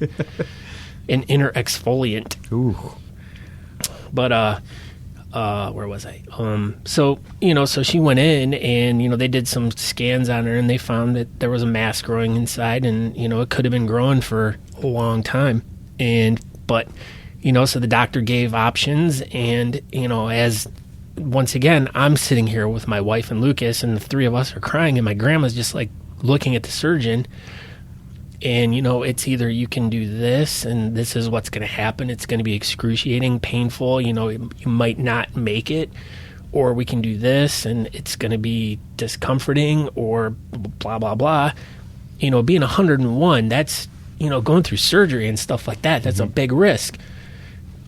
An inner exfoliant. Ooh. But, where was I? So she went in and, they did some scans on her and they found that there was a mass growing inside and, it could have been growing for a long time. But so the doctor gave options and, once again, I'm sitting here with my wife and Lucas and the three of us are crying and my grandma's just like looking at the surgeon. And, it's either you can do this and this is what's going to happen. It's going to be excruciating, painful. You might not make it. Or we can do this and it's going to be discomforting or blah, blah, blah. Being 101, that's, going through surgery and stuff like that. That's a big risk.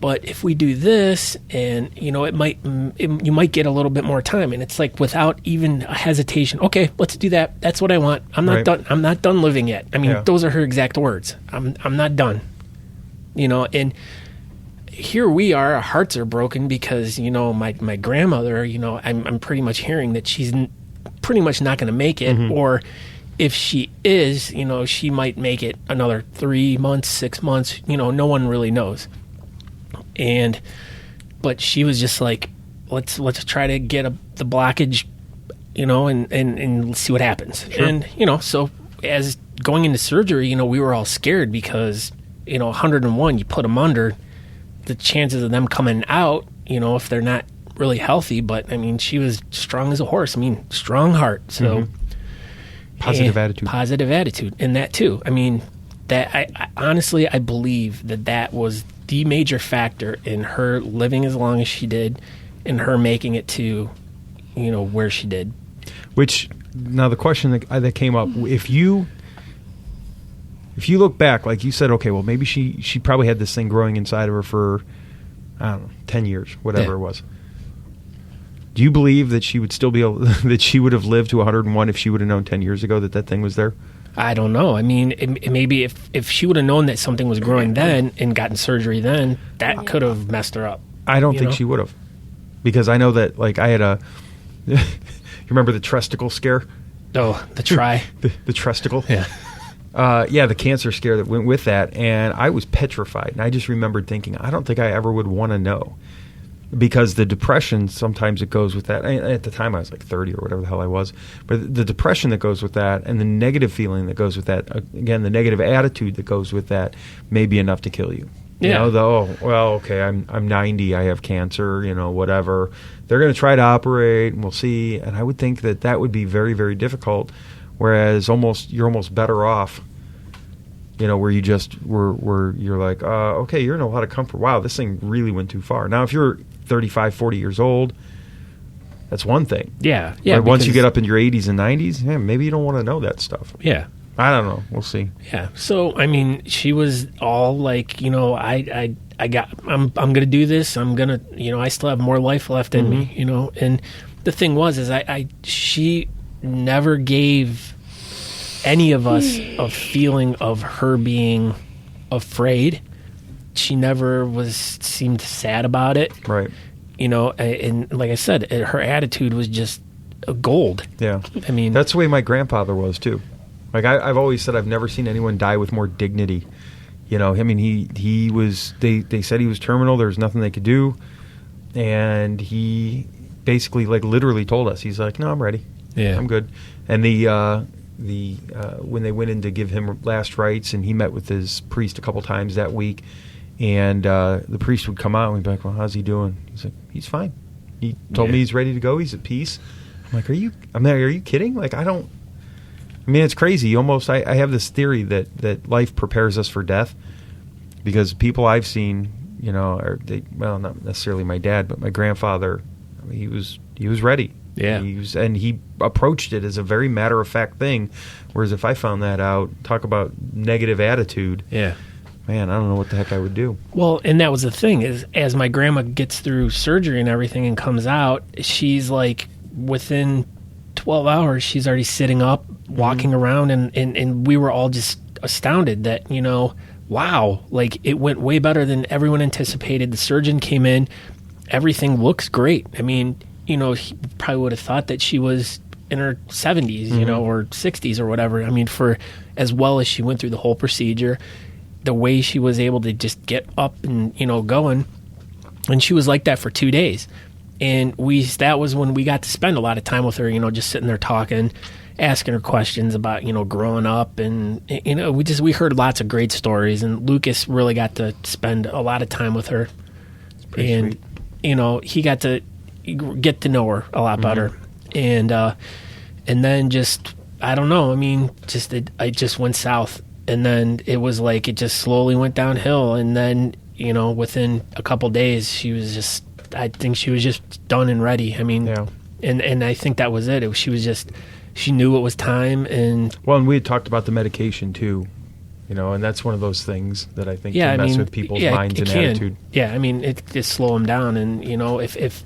But if we do this and, you might get a little bit more time. And it's like without even a hesitation, okay, let's do that. That's what I want. I'm not done. I'm not done living yet. I mean, those are her exact words. I'm not done. And here we are, our hearts are broken because, my grandmother, I'm pretty much hearing that she's pretty much not going to make it. Mm-hmm. Or if she is, she might make it another 3 months, 6 months. No one really knows. But she was just like, let's try to get the blockage, and see what happens. Sure. And, so as going into surgery, we were all scared because, 101, you put them under, the chances of them coming out, if they're not really healthy. But I mean, she was strong as a horse. I mean, strong heart. So positive attitude. Positive attitude, and that too. I mean, that I honestly I believe that was the major factor in her living as long as she did, and her making it to, where she did. Which now the question that came up: if you look back, like you said, okay, well maybe she probably had this thing growing inside of her for, I don't know, 10 years, whatever it was. Do you believe that she would still be able, that she would have lived to 101 if she would have known 10 years ago that thing was there? I don't know. I mean, maybe if she would have known that something was growing then and gotten surgery then, that could have messed her up. I don't think she would have, because I know that, like, I had you remember the testicle scare? Oh, the testicle? Yeah. The cancer scare that went with that, and I was petrified. And I just remembered thinking, I don't think I ever would want to know, because the depression sometimes it goes with that. At the time, I was like 30 or whatever the hell I was, but the depression that goes with that, and the negative feeling that goes with that, again, the negative attitude that goes with that, may be enough to kill you. Yeah. Okay, I'm 90, I have cancer, whatever. They're going to try to operate, and we'll see. And I would think that would be very, very difficult. Whereas you're almost better off, where you just where you're like, okay, you're in a lot of comfort. Wow, this thing really went too far. Now, if you're 35, 40 years old, that's one thing. Yeah. But once you get up in your 80s and 90s, maybe you don't want to know that stuff. Yeah. I don't know. We'll see. Yeah. So I mean, she was all like, I'm gonna do this. I'm gonna, I still have more life left in me, And the thing was, she never gave any of us a feeling of her being afraid. She never seemed sad about it. Right. And like I said, her attitude was just gold. Yeah. I mean, that's the way my grandfather was too. Like I've always said, I've never seen anyone die with more dignity. I mean, he was, they said he was terminal. There was nothing they could do. And he basically, like, literally told us, he's like, no, I'm ready. Yeah. I'm good. And when they went in to give him last rites, and he met with his priest a couple times that week, and the priest would come out and we'd be like, well, how's he doing? He's like, he's fine. He told me he's ready to go. He's at peace. I'm like, are you kidding? Like, it's crazy. I have this theory that life prepares us for death, because people I've seen, not necessarily my dad, but my grandfather, he was ready. Yeah. He approached it as a very matter-of-fact thing, whereas if I found that out, talk about negative attitude. Yeah. Man, I don't know what the heck I would do. Well, and that was the thing, is as my grandma gets through surgery and everything and comes out, she's like, within 12 hours, she's already sitting up, walking around, and we were all just astounded that, wow, like, it went way better than everyone anticipated. The surgeon came in, everything looks great. I mean, he probably would have thought that she was in her 70s, or 60s or whatever. I mean, for as well as she went through the whole procedure, the way she was able to just get up and, going, and she was like that for 2 days. And that was when we got to spend a lot of time with her, just sitting there talking, asking her questions about, growing up. And, we heard lots of great stories, and Lucas really got to spend a lot of time with her. And, sweet. He got to get to know her a lot better. And then just, I don't know, I mean, it just went south. And then it was like, it just slowly went downhill. And then, within a couple days, I think she was just done and ready. I mean, yeah. And I think that was it. She knew it was time. And we had talked about the medication too, and that's one of those things that I think can mess with people's minds and attitude. Yeah, I mean, it just slow them down. And, if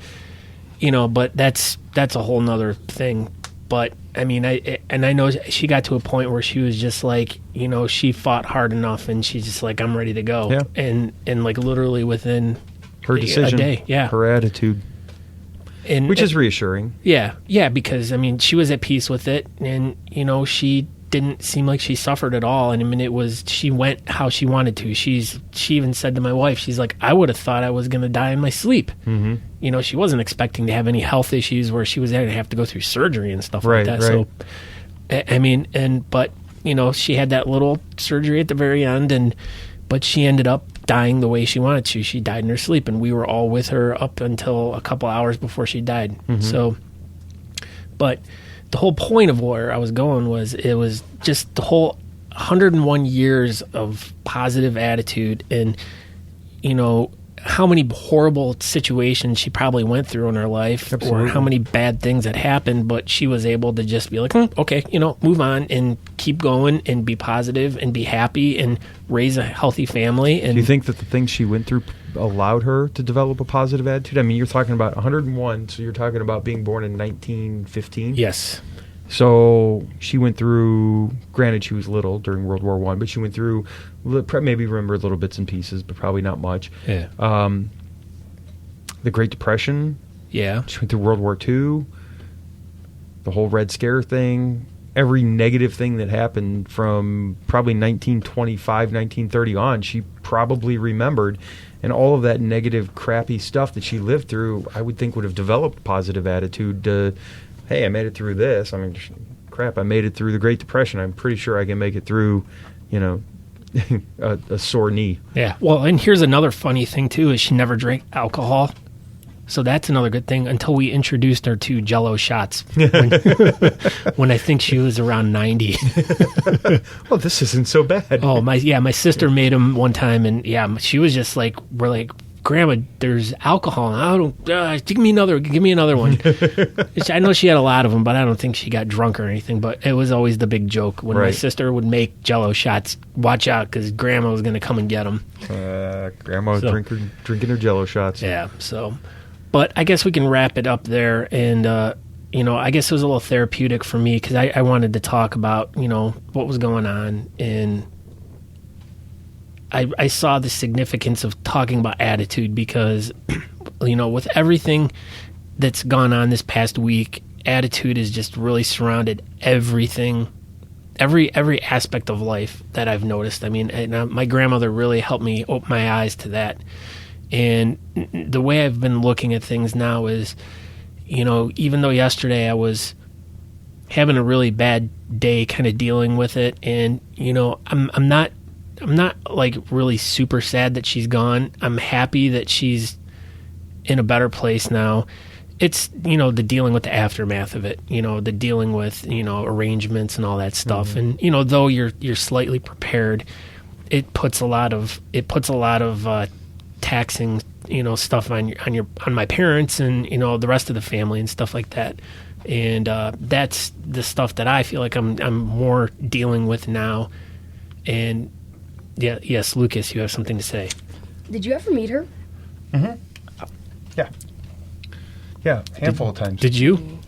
but that's a whole nother thing. But I mean, I know she got to a point where she was just like, she fought hard enough, and she's just like, I'm ready to go. Yeah. And like literally within her decision, a day, yeah, her attitude, which is reassuring. Yeah, because I mean, she was at peace with it, and she didn't seem like she suffered at all. And I mean, she went how she wanted to. She even said to my wife, she's like, I would have thought I was going to die in my sleep. Mm-hmm. She wasn't expecting to have any health issues where she was going to have to go through surgery and stuff like that. Right. So, I mean, but she had that little surgery at the very end, but she ended up dying the way she wanted to. She died in her sleep, and we were all with her up until a couple hours before she died. So, but the whole point of where I was going was it was just the whole 101 years of positive attitude, and how many horrible situations she probably went through in her life, or how many bad things that happened, but she was able to just be like, okay, move on and keep going and be positive and be happy and raise a healthy family. And do you think that the things she went through allowed her to develop a positive attitude? I mean, you're talking about 101, so you're talking about being born in 1915? Yes. So she went through, granted she was little during World War I, but she went through, maybe remember little bits and pieces, but probably not much. Yeah. The Great Depression. Yeah. She went through World War II. The whole Red Scare thing. Every negative thing that happened from probably 1925, 1930 on, she probably remembered. And all of that negative, crappy stuff that she lived through, I would think would have developed a positive attitude to, hey, I made it through this. I mean, crap, I made it through the Great Depression. I'm pretty sure I can make it through, a sore knee. Yeah. Well, and here's another funny thing, too, is she never drank alcohol. So that's another good thing until we introduced her to Jell-O shots when I think she was around 90. Well, this isn't so bad. Oh, my sister made them one time, and she was just like, we're like, Grandma, there's alcohol. I don't. Give me another one. I know she had a lot of them, but I don't think she got drunk or anything. But it was always the big joke when my sister would make Jell-O shots. Watch out, because Grandma was going to come and get them. Grandma was drinking her Jell-O shots. Yeah. So, but I guess we can wrap it up there. And I guess it was a little therapeutic for me because I wanted to talk about what was going on, and I saw the significance of talking about attitude because, with everything that's gone on this past week, attitude has just really surrounded everything, every aspect of life that I've noticed. I mean, my grandmother really helped me open my eyes to that. And the way I've been looking at things now is, even though yesterday I was having a really bad day kind of dealing with it, and, I'm not like really super sad that she's gone. I'm happy that she's in a better place now. It's, the dealing with the aftermath of it, the dealing with, arrangements and all that stuff. And, though you're slightly prepared, it puts a lot of taxing, stuff on my parents and, the rest of the family and stuff like that. And that's the stuff that I feel like I'm more dealing with now. And yes, Lucas, you have something to say. Did you ever meet her? Mm-hmm. Yeah, a handful of times. Did you?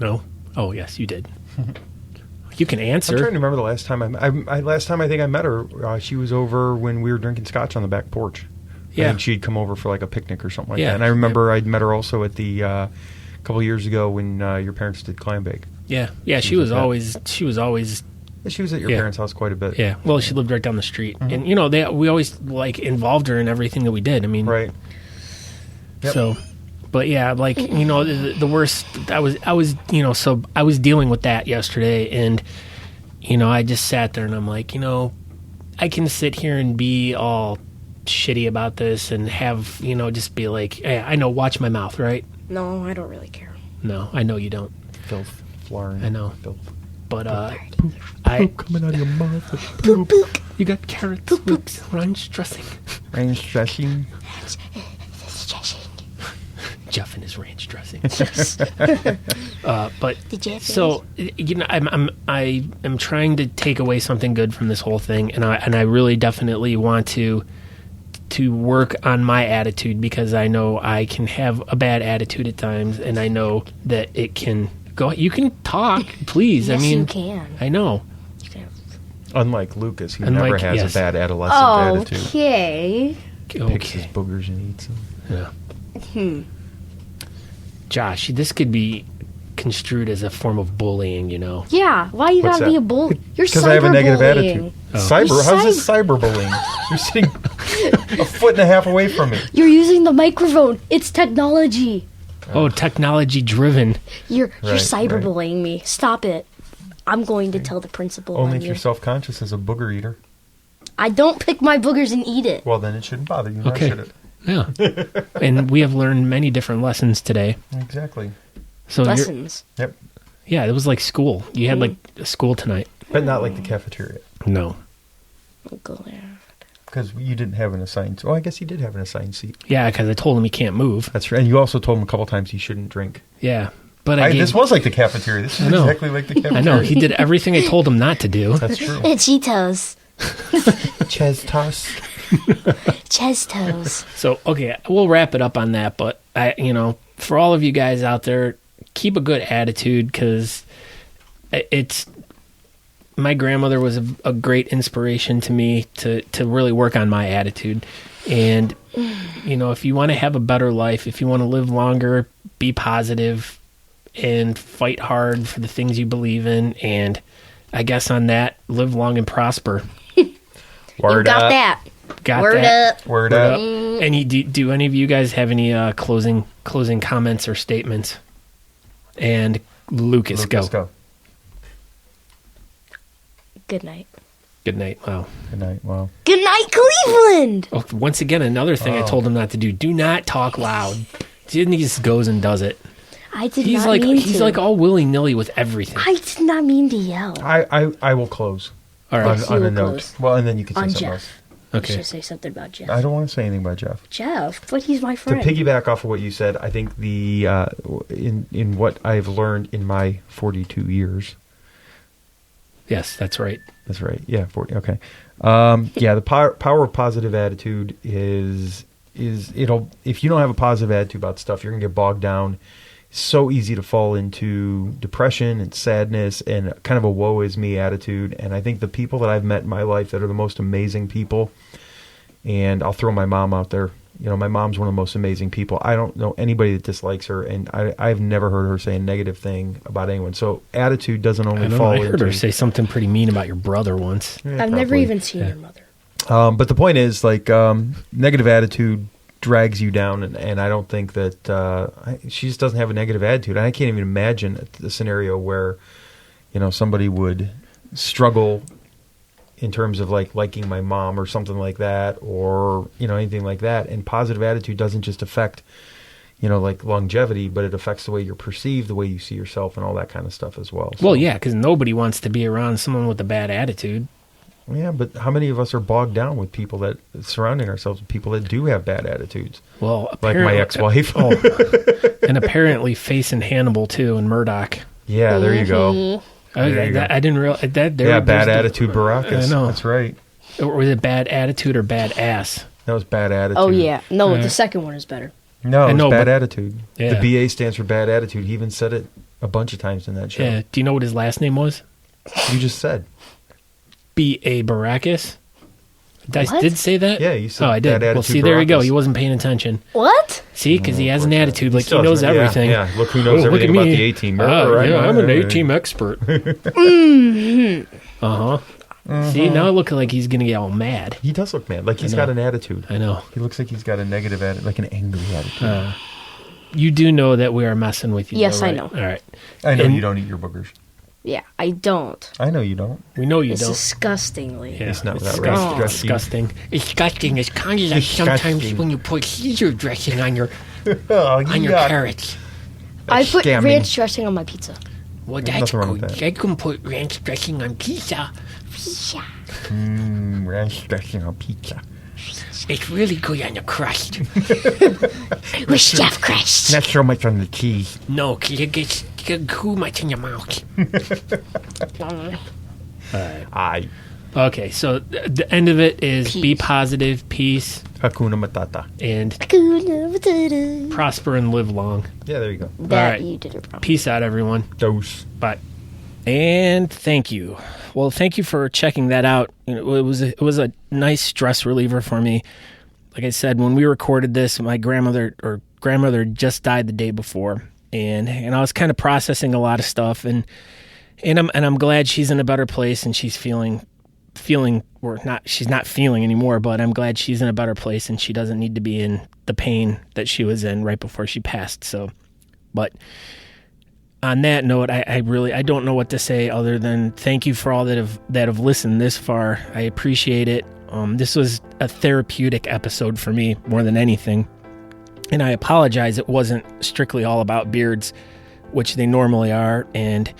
No? Oh, yes, you did. You can answer. I'm trying to remember the last time I think I met her. She was over when we were drinking scotch on the back porch. Yeah. I think she'd come over for like a picnic or something like that. And I remember I'd met her also at the couple of years ago when your parents did clam bake. Yeah. Yeah, she was always She was at your parents' house quite a bit. Yeah. Well, she lived right down the street. Mm-hmm. And we always involved her in everything that we did. I mean, right. Yep. So, but yeah, the worst, I was dealing with that yesterday, and, I just sat there and I'm like, I can sit here and be all shitty about this and have, just be like, hey, I know, watch my mouth, right? No, I don't really care. No, I know you don't. Filth, flarn. I know. Filth. But, poop coming out of your mouth. Poop. You got carrots with ranch dressing. Ranch dressing. Jeff and his ranch dressing. But so I am trying to take away something good from this whole thing, and I really definitely want to work on my attitude, because I know I can have a bad attitude at times, and I know that it can go. You can talk, please. Yes, I mean, you can. I know. Unlike Lucas, he never has a bad adolescent attitude. Okay. Picks his boogers and eats them. Yeah. Josh, this could be construed as a form of bullying, Yeah, why you What's gotta that? be a bully? You're Because I have a negative attitude. Oh. How's this cyberbullying? You're sitting a foot and a half away from me. You're using the microphone. It's technology. Oh, technology driven. You're cyberbullying me. Stop it. I'm going to tell the principal Only on if you. you're self-conscious as a booger eater. I don't pick my boogers and eat it. Well, then it shouldn't bother you. Okay. Should it? Yeah. And we have learned many different lessons today. Exactly. So Lessons. Yep. Yeah, it was like school. You had like a school tonight. But not like the cafeteria. No. Glad. Because you didn't have an assigned... Oh, I guess you did have an assigned seat. Yeah, because I told him he can't move. That's right. And you also told him a couple times he shouldn't drink. Yeah. But This was like the cafeteria. This is I know. exactly like the cafeteria. I know. He did everything I told him not to do. That's true. Cheetos. Ches toss. Chestos. So, okay, we'll wrap it up on that. But, for all of you guys out there, keep a good attitude because it's... My grandmother was a great inspiration to me to really work on my attitude. And, if you want to have a better life, if you want to live longer, be positive and fight hard for the things you believe in. And I guess on that, live long and prosper. Word You got up. that. Got Word that. up. Word up. Any do any of you guys have any closing comments or statements? And Lucas, go. Good night. Good night. Wow. Good night. Wow. Good night, Cleveland. Oh, once again, another thing I told him not to do. Do not talk loud. He just goes and does it. I did He's not like mean to. he's like all willy-nilly with everything. I did not mean to yell. I will close All right. Yes, on you a will note. close. Well, and then you can say On something Jeff. else. I Okay. should say something about Jeff. I don't want to say anything about Jeff. Jeff, but he's my To friend. piggyback off of what you said, I think the in what I've learned in my 42 years. Yes, that's right. That's right. Yeah, 40. Okay. The power of positive attitude is it'll, if you don't have a positive attitude about stuff, you're gonna get bogged down. It's so easy to fall into depression and sadness and kind of a woe is me attitude. And I think the people that I've met in my life that are the most amazing people, and I'll throw my mom out there. My mom's one of the most amazing people. I don't know anybody that dislikes her, and I've never heard her say a negative thing about anyone. So attitude doesn't only I know. fall I heard into... her say something pretty mean about your brother once. Yeah, I've never probably. even seen your mother. But the point is, negative attitude drags you down, and I don't think that she just doesn't have a negative attitude. I can't even imagine the scenario where, somebody would struggle in terms of liking my mom or something like that, or anything like that. And positive attitude doesn't just affect longevity, but it affects the way you're perceived, the way you see yourself, and all that kind of stuff as well. Well, yeah, because nobody wants to be around someone with a bad attitude. Yeah, but how many of us are bogged down with people that surrounding ourselves with people that do have bad attitudes? Well, Like my ex-wife. And apparently facing Hannibal too, and Murdoch. Yeah, there you go. There you go. I didn't realize that. Bad attitude Baracus. I know. That's right. Or was it bad attitude or bad ass? That was bad attitude. Oh, yeah. No, the second one is better. No, I it was know, bad but- attitude. Yeah. The BA stands for bad attitude. He even said it a bunch of times in that show. Yeah. Do you know what his last name was? You just said. B.A. Baracus. I What? did say that? Yeah, you said Oh, I did. bad Well, attitude see, there you go. Baracus. He wasn't paying attention. What? See, because he has an attitude like he Still knows doesn't- yeah, everything. Yeah, look who knows Oh, look everything at about me. the A-team. I'm an A-team expert. See, now I look like he's going to get all mad. He does look mad. Like he's know. got an attitude. I know. He looks like he's got a negative attitude, like an angry attitude. You do know that we are messing with you. Yes, though, I right? know. All right. I know And- you don't eat your boogers. Yeah, I don't. I know you don't. We know you It's don't. disgustingly. Yeah, It's not it's that disgusting. right. Disgusting. Disgusting. It's kind of like sometimes Disgusting. when you put Caesar dressing on your Oh, carrots. I put scamming. ranch dressing on my pizza. Well, There's that's nothing wrong with good. that. They can put ranch dressing on pizza. Ranch dressing on pizza. It's really good on the crust. With chef crust. Not so much on the cheese. No, because it gets too much in your mouth. Aye. Okay, so the end of it is be positive, peace, Hakuna Matata. and prosper and live long. Yeah, there you go. That All right. you did it wrong. Peace out, everyone. Dose. Bye. And thank you. Well, thank you for checking that out. It was a nice stress reliever for me. Like I said, when we recorded this, my grandmother just died the day before, and I was kind of processing a lot of stuff, and I'm glad she's in a better place and she's feeling or not. She's not feeling anymore, but I'm glad she's in a better place and she doesn't need to be in the pain that she was in right before she passed. So, but on that note, I don't know what to say other than thank you for all that have listened this far. I appreciate it. This was a therapeutic episode for me more than anything. And I apologize it wasn't strictly all about beards, which they normally are. And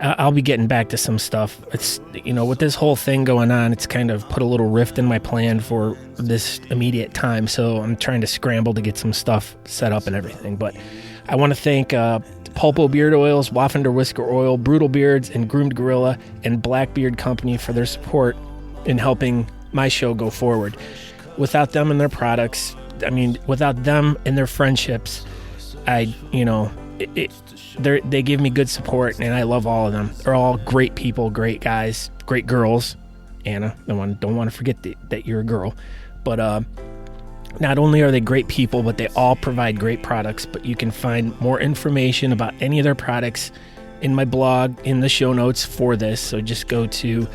I'll be getting back to some stuff. It's, with this whole thing going on, it's kind of put a little rift in my plan for this immediate time. So I'm trying to scramble to get some stuff set up and everything. But I want to thank Pulpo Beard Oils, Waffender Whisker Oil, Brutal Beards, and Groomed Gorilla, and Blackbeard Company for their support in helping my show go forward. Without them and their products, without them and their friendships, they give me good support, and I love all of them. They're all great people, great guys, great girls. Anna, don't want to forget that you're a girl. But not only are they great people, but they all provide great products. But you can find more information about any of their products in my blog, in the show notes for this. So just go to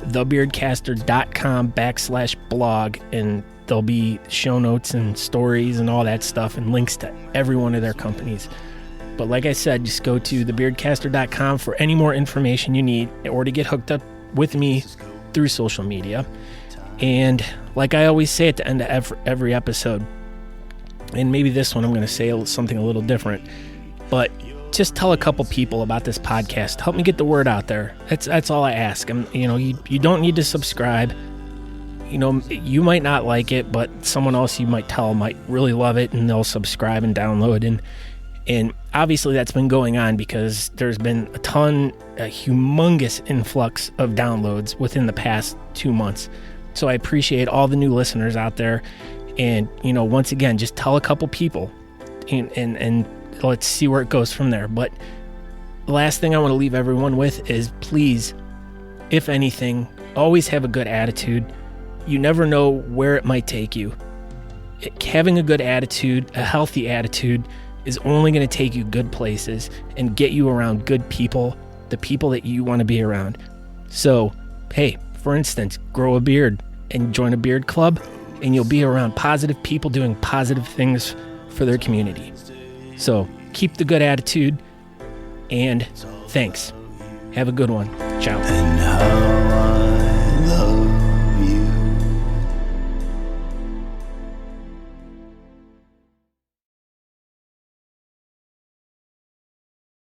thebeardcaster.com/blog, and there'll be show notes and stories and all that stuff and links to every one of their companies. But like I said, just go to thebeardcaster.com for any more information you need or to get hooked up with me through social media. And like I always say at the end of every episode, and maybe this one I'm going to say something a little different, but just tell a couple people about this podcast. Help me get the word out there. That's all I ask. You don't need to subscribe. You might not like it, but someone else you might tell might really love it, and they'll subscribe and download. And obviously that's been going on because there's been a humongous influx of downloads within the past 2 months. So I appreciate all the new listeners out there. And, once again, just tell a couple people and let's see where it goes from there. But the last thing I want to leave everyone with is, please, if anything, always have a good attitude. You never know where it might take you. Having a good attitude, a healthy attitude, is only going to take you good places and get you around good people, the people that you want to be around. So, hey, for instance, grow a beard and join a beard club, and you'll be around positive people doing positive things for their community. So, keep the good attitude, and thanks. Have a good one. Ciao. And how I love